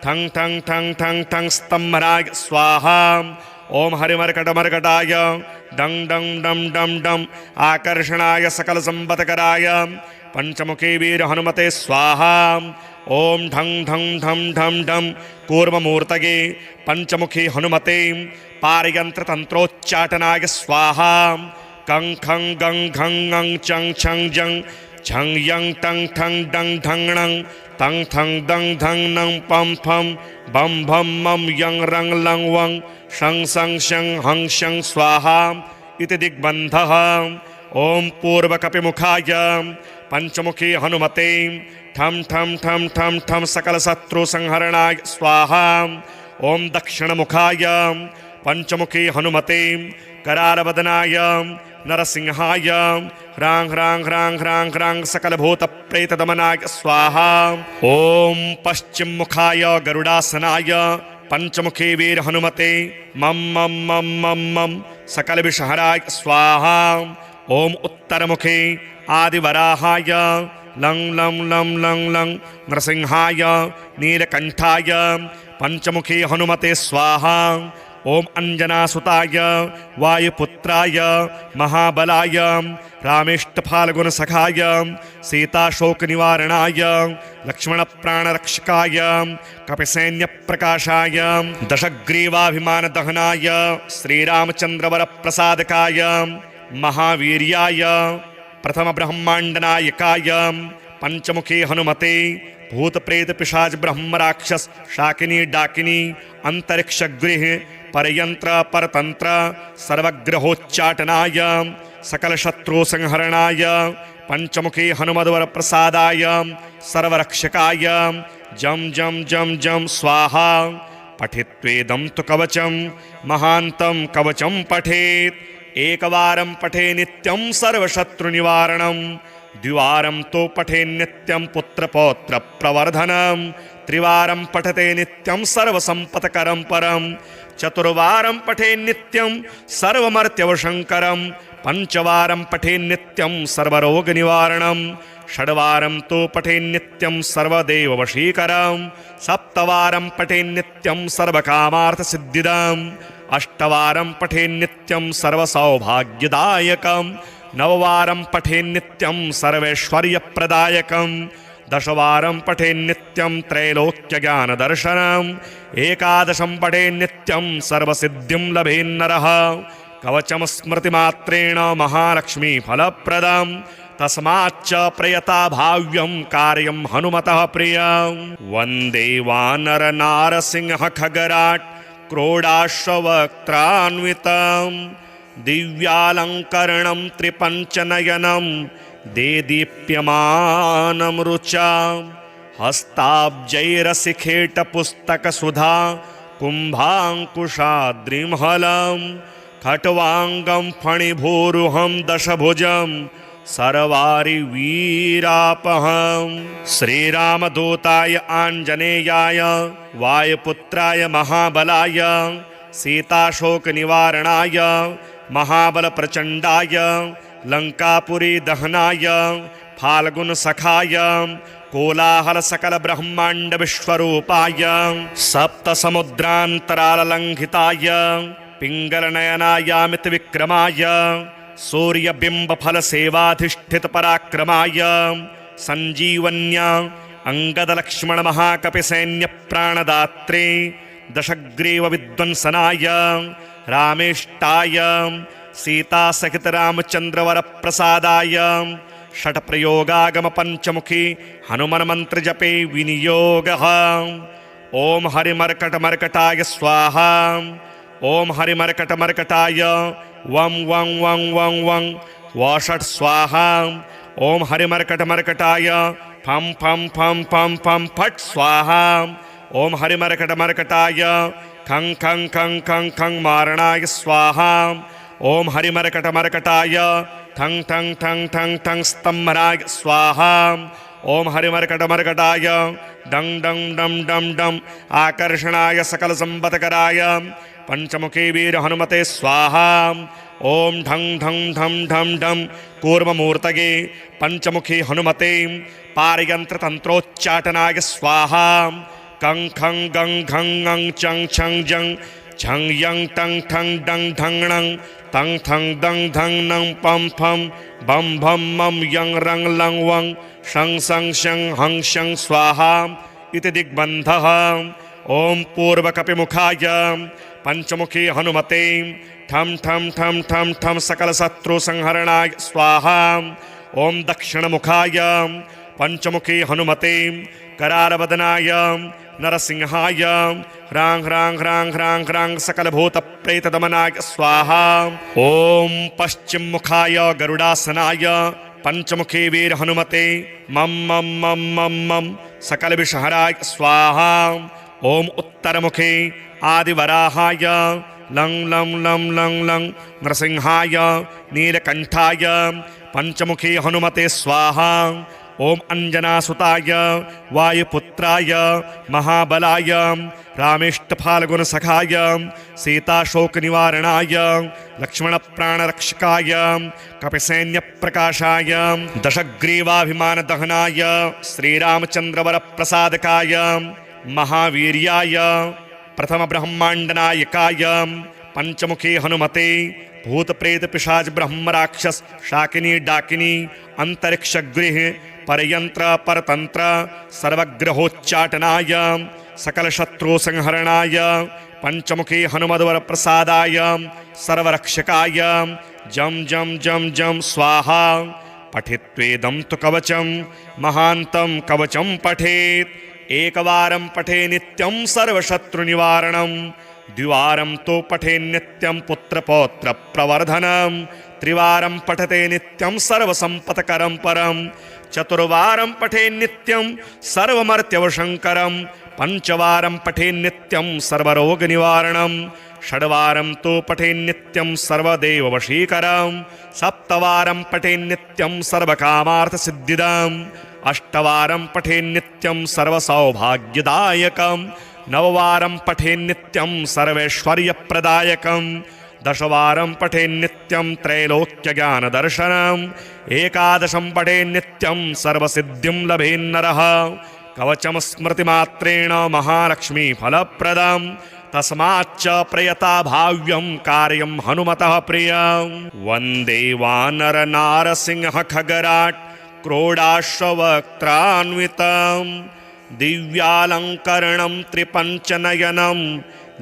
ठं ठं ठं ठं ठं स्तम्भनाय स्वाहा। ॐ हरिमर्कटमर्कटाय डं डं डं डं डं आकर्षणाय सकलसम्पत्कराय पंचमुखी वीर हनुमते स्वाहा। ॐ ढं ढं ढं ढं ढं कूर्ममूर्तये पंचमुखी हनुमते पारयन्त्रतन्त्रोच्चाटनाय स्वाहा। कं खं गं घं ङं चं छं जं झं यं टं ठं डं ढंगणं तं थं दं धं नं पं फं बं भं मं यं रं लं वं शं सं शं हं शं स्वाहा इति दिग्बन्धः। ॐ पूर्वकपिमुखाय पंचमुखी हनुमते ठं ठं ठं ठं ठं सकलशत्रुसंहरणाय स्वाहा। ॐ दक्षिणमुखाय पञ्चमुखी हनुमते करालवदनाय नरसिंहाय ह्रां ह्रां ह्रां ह्रां ह्रां सकलभूतप्रेतदमनाय स्वाहा। ॐ पश्चिममुखाय गरुडासनाय पञ्चमुखी वीर हनुमते मम मम मम मम मम सकलविषहराय स्वाहा। ॐ उत्तरमुखे आदिवराहाय लं लं लं लं लं नरसिंहाय नीलकण्ठाय पञ्चमुखी हनुमते स्वाहा। ॐ अञ्जनासुताय वायुपुत्राय महाबलाय रामेष्टफाल्गुनसखाय सीताशोकनिवारणाय लक्ष्मणप्राणरक्षकाय कपिसैन्यप्रकाशाय दशग्रीवाभिमानदहनाय श्रीरामचन्द्रवरप्रसादकाय महावीर्याय प्रथमब्रह्माण्डनायकाय पञ्चमुखी हनुमते भूतप्रेतपिशाच ब्रह्मराक्षस शाकिनी डाकिनी अंतरिक्षगृह परयंत्र परतंत्र सर्वग्रहोच्चाटनाय सकलशत्रुसंहरणाय पञ्चमुखी हनुमद्वर प्रसादाय सर्वरक्षकाय जम जम जम जम स्वाहा। पठित्वेदं तु कवचं महान्तं कवचं पठेत् एकवारं पठे नित्यं सर्वशत्रुनिवारणं द्विवारं तो पठे नित्यं पुत्रपौत्र प्रवर्धनं त्रिवारं पठते नित्यं सर्वसंपत्करं परं चतुर्वारं पठे नित्यं सर्वमर्त्यवशंकरं पंचवारं पठे नित्यं सर्वरोगनिवारणं षड्वारं तो पठे नित्यं सर्वदेववशीकरं सप्तवारं पठे नित्यं सर्वकामार्थसिद्धिदम् अष्टवारं पठे नित्यं सर्वसौभाग्यदायकं नववारं पठे नित्यं सर्वैश्वर्यप्रदायकं दशवारं पठे नित्यं त्रैलोक्यज्ञानदर्शनम् एकादशं पठे नित्यं सर्वसिद्धिं लभेन्नरः कवचं स्मृतिमात्रेण महालक्ष्मीफलप्रदं तस्माच्च प्रयता भाव्यं कार्यं हनुमतः प्रियं वन्दे वानरनारसिंह खगराट् क्रोडाश्ववक्त्रान्वितं दिव्यालङ्करणं त्रिपञ्चनयनं देदीप्यमानं रुचा हस्ताब्जैरसिखेटपुस्तकसुधा कुम्भाङ्कुशाद्रिमहलं खट्वाङ्गं फणिभूरुहं दशभुजं सर्वारिवीरापहं श्रीरामदूताय आञ्जनेयाय वायुपुत्राय महाबलाय सीताशोकनिवारणाय महाबलप्रचण्डाय लङ्कापुरी दहनाय फाल्गुनसखाय कोलाहलसकलब्रह्माण्डविश्वरूपाय सप्तसमुद्रान्तराललङ्घिताय पिङ्गलनयनायामितविक्रमाय सूर्यबिम्बफलसेवाधिष्ठितपराक्रमाय सञ्जीवन्या अङ्गदलक्ष्मणमहाकपिसैन्यप्राणदात्रे दशग्रीवविध्वंसनाय रामेष्टाय सीतासहितरामचन्द्रवरप्रसादाय षट्प्रयोगागमपञ्चमुखी हनुमन्मन्त्रजपे विनियोगः। ॐ हरिमर्कटमर्कटाय स्वाहा। ॐ हरिमर्कटमर्कटाय वं वं वं वं वं वषट् स्वाहा। ॐ हरिमर्कटमर्कटाय फं फं फं फं फं फट् स्वाहा। ॐ हरिमर्कटमर्कटाय खं खं खं खं खं मारणाय स्वाहा। ॐ हरिमर्कटमर्कटाय ठं ठं ठं ठं ठं स्तम्भनाय स्वाहा। ॐ हरिमर्कटमर्कटाय डं डं डं डं डं आकर्षणाय सकलसम्पत्कराय पञ्चमुखी वीर हनुमते स्वाहा। ॐ ढं ढं ढं ढं ढं कूर्ममूर्तये पञ्चमुखी हनुमते पारयन्त्रतन्त्रोच्चाटनाय स्वाहा। कं खं गं घं ङं चं छं जं छं यं टं ठं डं ढं णं तं थं दं धं नं पं फं बं भं मं यं रं लं वं शं सं शं हं शं स्वाहा इति दिग्बन्धः। ॐ पूर्वकपिमुखाय पञ्चमुखी हनुमते ठं ठं ठं ठं ठं सकलशत्रुसंहरणाय स्वाहा। ॐ दक्षिणमुखाय पञ्चमुखी हनुमते करालवदनाय नरसिंहाय ह्रां ह्रां ह्रां ह्रां ह्रां सकलभूतप्रेतदमनाय स्वाहा। ॐ पश्चिममुखाय गरुडासनाय पञ्चमुखी वीर हनुमते मम मम मम मम मम सकलविषहराय स्वाहा। ॐ उत्तरमुखे आदिवराहाय लं लं लं लं लं नृसिंहाय नीलकण्ठाय पञ्चमुखी हनुमते स्वाहा। ॐ अञ्जनासुताय वायुपुत्राय महाबलाय रामेष्टफाल्गुनसखाय सीताशोकनिवारणाय लक्ष्मणप्राणरक्षकाय कपिसैन्यप्रकाशाय दशग्रीवाभिमानदहनाय श्रीरामचन्द्रवरप्रसादकाय महावीर्याय प्रथमब्रह्माण्डनायकाय पञ्चमुखी हनुमते भूतप्रेतपिशाच ब्रह्मराक्षस शाकिनी डाकिनी अंतरिक्षगृह परयंत्र परतंत्र सर्वग्रहोच्चाटनाय सकलशत्रुसंहरणाय पञ्चमुखी हनुमद्वर प्रसादाय सर्वरक्षकाय जम जम जम जम स्वाहा। पठित्वेदं तु कवचं महान्तं कवचं पठेत् एकवारं पठे नित्यं सर्वशत्रुनिवारणं द्विवारं तो पठे नित्यं पुत्रपौत्र प्रवर्धनं त्रिवारं पठते नित्यं सर्वसंपत्करं परं चतुर्वारं पठे नित्यं सर्वमर्त्यवशंकरं पंचवारं पठे नित्यं सर्वरोगनिवारणं षड्वारं तो पठे नित्यं सर्वदेववशीकरं सप्तवारं पठे नित्यं सर्वकामार्थसिद्धिदम् अष्टवारं पठे नित्यं सर्वसौभाग्यदायकं नववारं पठे नित्यं सर्वैश्वर्यप्रदायकं दशवारं पठे नित्यं त्रैलोक्यज्ञानदर्शनम् एकादशं पठे नित्यं सर्वसिद्धिं लभेन्नरः कवचं स्मृतिमात्रेण महालक्ष्मीफलप्रदं तस्माच्च प्रयता भाव्यं कार्यं हनुमतः प्रियं वन्दे वानरनारसिंह खगराट् क्रोडाश्ववक्त्रान्वितं दिव्यालङ्करणं त्रिपञ्चनयनं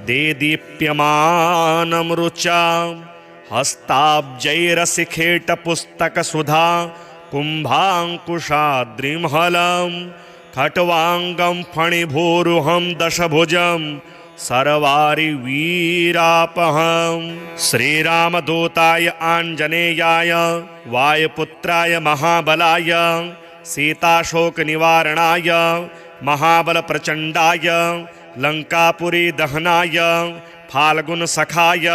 देदीप्यमानं रुचा हस्ताब्जैरसिखेटपुस्तकसुधा कुम्भाङ्कुशाद्रिमहलं खट्वाङ्गं फणिभूरुहं दशभुजं सर्वारिवीरापहं श्रीरामदूताय आञ्जनेयाय वायुपुत्राय महाबलाय सीताशोकनिवारणाय महाबलप्रचण्डाय लङ्कापुरी दहनाय फाल्गुनसखाय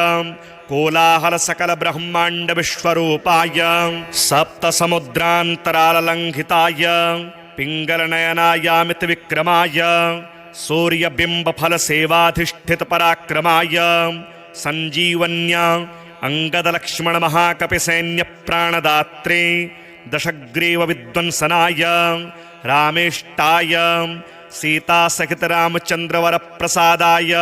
कोलाहलसकलब्रह्माण्डविश्वरूपाय सप्तसमुद्रान्तराललङ्घिताय पिङ्गलनयनायामितविक्रमाय सूर्यबिम्बफलसेवाधिष्ठितपराक्रमाय सञ्जीवन्या अङ्गदलक्ष्मणमहाकपिसैन्यप्राणदात्रे दशग्रीवविध्वंसनाय रामेष्टाय सीतासहितरामचन्द्रवरप्रसादाय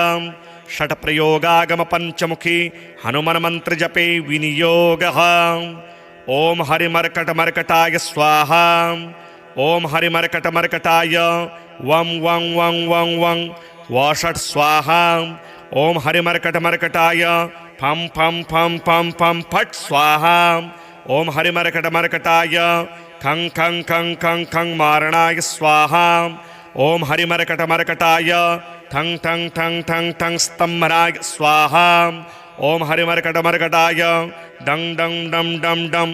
षट्प्रयोगागमपञ्चमुखी हनुमन्मन्त्रजपे विनियोगः। ॐ हरिमर्कटमर्कटाय स्वाहा। ॐ हरिमर्कटमर्कटाय वं वं वं वं वं वषट् स्वाहा। ॐ हरिमर्कटमर्कटाय फं फं फं फं फं फट् स्वाहा। ॐ हरिमर्कटमर्कटाय खं खं खं खं खं मारणाय स्वाहा। ॐ हरिमर्कटमर्कटाय ठं ठं ठं ठं ठं स्तम्भनाय स्वाहा। ॐ हरिमर्कटमर्कटाय डं डं डं डं डं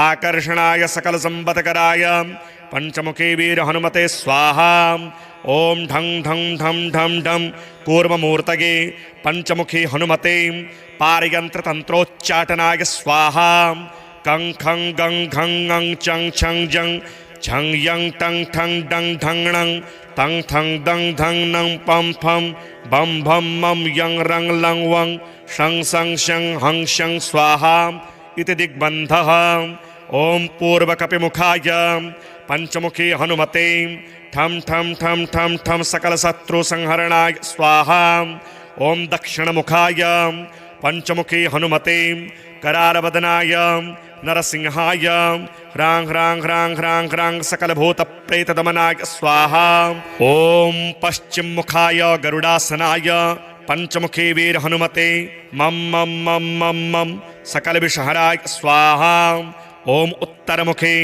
आकर्षणाय सकलसम्पत्कराय पञ्चमुखी वीर हनुमते स्वाहा। ॐ ढं ढं ढं ढं ढं कूर्ममूर्तये पञ्चमुखी हनुमते पारयन्त्रतन्त्रोच्चाटनाय स्वाहा। कं खं गं घं ङं चं छं जं झं यं टं ठं डं ढं णं तं थं दं धं नं पं फं बं भं मं यं रं लं वं शं सं शं हं शं स्वाहा इति दिग्बन्धः। ॐ पूर्वकपिमुखाय पञ्चमुखी हनुमते ठं ठं ठं ठं ठं सकलशत्रुसंहरणाय स्वाहा। ॐ दक्षिणमुखाय पञ्चमुखी हनुमते करालवदनाय नरसिंहाय ह्रां ह्रां ह्रां ह्रां ह्रां सकलभूतप्रेतदमनाय स्वाहा। ॐ पश्चिममुखाय गरुडासनाय पञ्चमुखी वीर हनुमते मं मं मं मं मं सकलविषहराय स्वाहा। ॐ उत्तरमुखे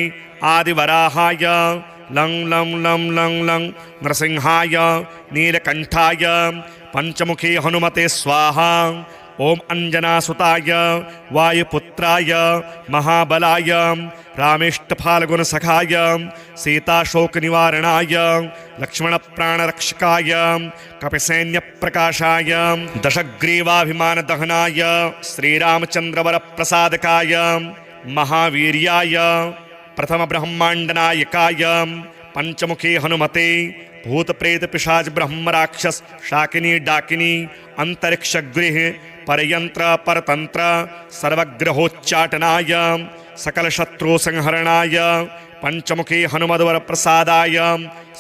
आदिवराहाय लं लं लं लं लं नृसिंहाय नीलकण्ठाय पञ्चमुखी हनुमते स्वाहा। ॐ अञ्जनासुताय वायुपुत्राय महाबलाय रामेष्टफाल्गुणसखाय सीताशोकनिवारणाय लक्ष्मणप्राणरक्षकाय कपिसैन्यप्रकाशाय दशग्रीवाभिमानदहनाय श्रीरामचन्द्रवरप्रसादकाय महावीर्याय प्रथमब्रह्माण्डनायकाय पंचमुखी हनुमते भूतप्रेतपिशाच ब्रह्मराक्षस शाकिनी डाकिनी अंतरिक्षगृह परयंत्र परतंत्र सर्वग्रहोच्चाटनाय सकलशत्रुसंहरणाय पंचमुखी हनुमद्वर प्रसादाय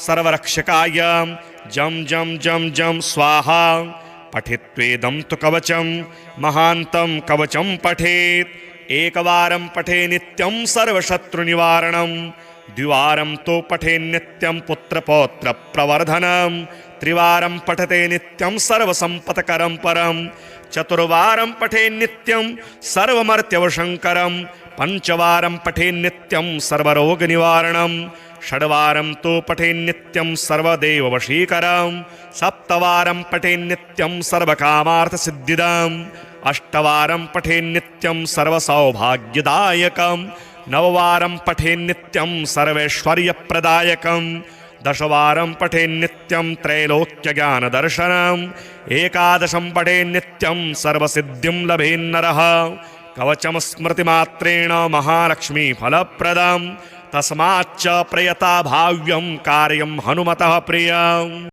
सर्वरक्षकाय जम जम जम जम स्वाहा पठित्वेदं तु कवचं महान्तं कवचं पठेत् एकवारं पठे नित्यं सर्वशत्रुनिवारणं द्विवारं तो पठे नित्यं पुत्रपौत्र प्रवर्धनं त्रिवारं पठते नित्यं सर्वसंपत्करं परं चतुर्वारं पठे नित्यं सर्वमर्त्यवशंकरं पंचवारं पठे नित्यं सर्वरोगनिवारणं षड्वारं तो पठे नित्यं सर्वदेववशीकरं सप्तवारं पठे नित्यं सर्वकामार्थसिद्धिदम् अष्टवारं पठे नित्यं सर्वसौभाग्यदायकं नववारं पठे नित्यं सर्वैश्वर्यप्रदायकं दशवारं पठे नित्यं त्रैलोक्यज्ञानदर्शनम् एकादशं पठे नित्यं सर्वसिद्धिं लभेन्नरः कवचं स्मृतिमात्रेण महालक्ष्मीफलप्रदं तस्माच्च प्रयता भाव्यं कार्यं हनुमतः प्रियम्।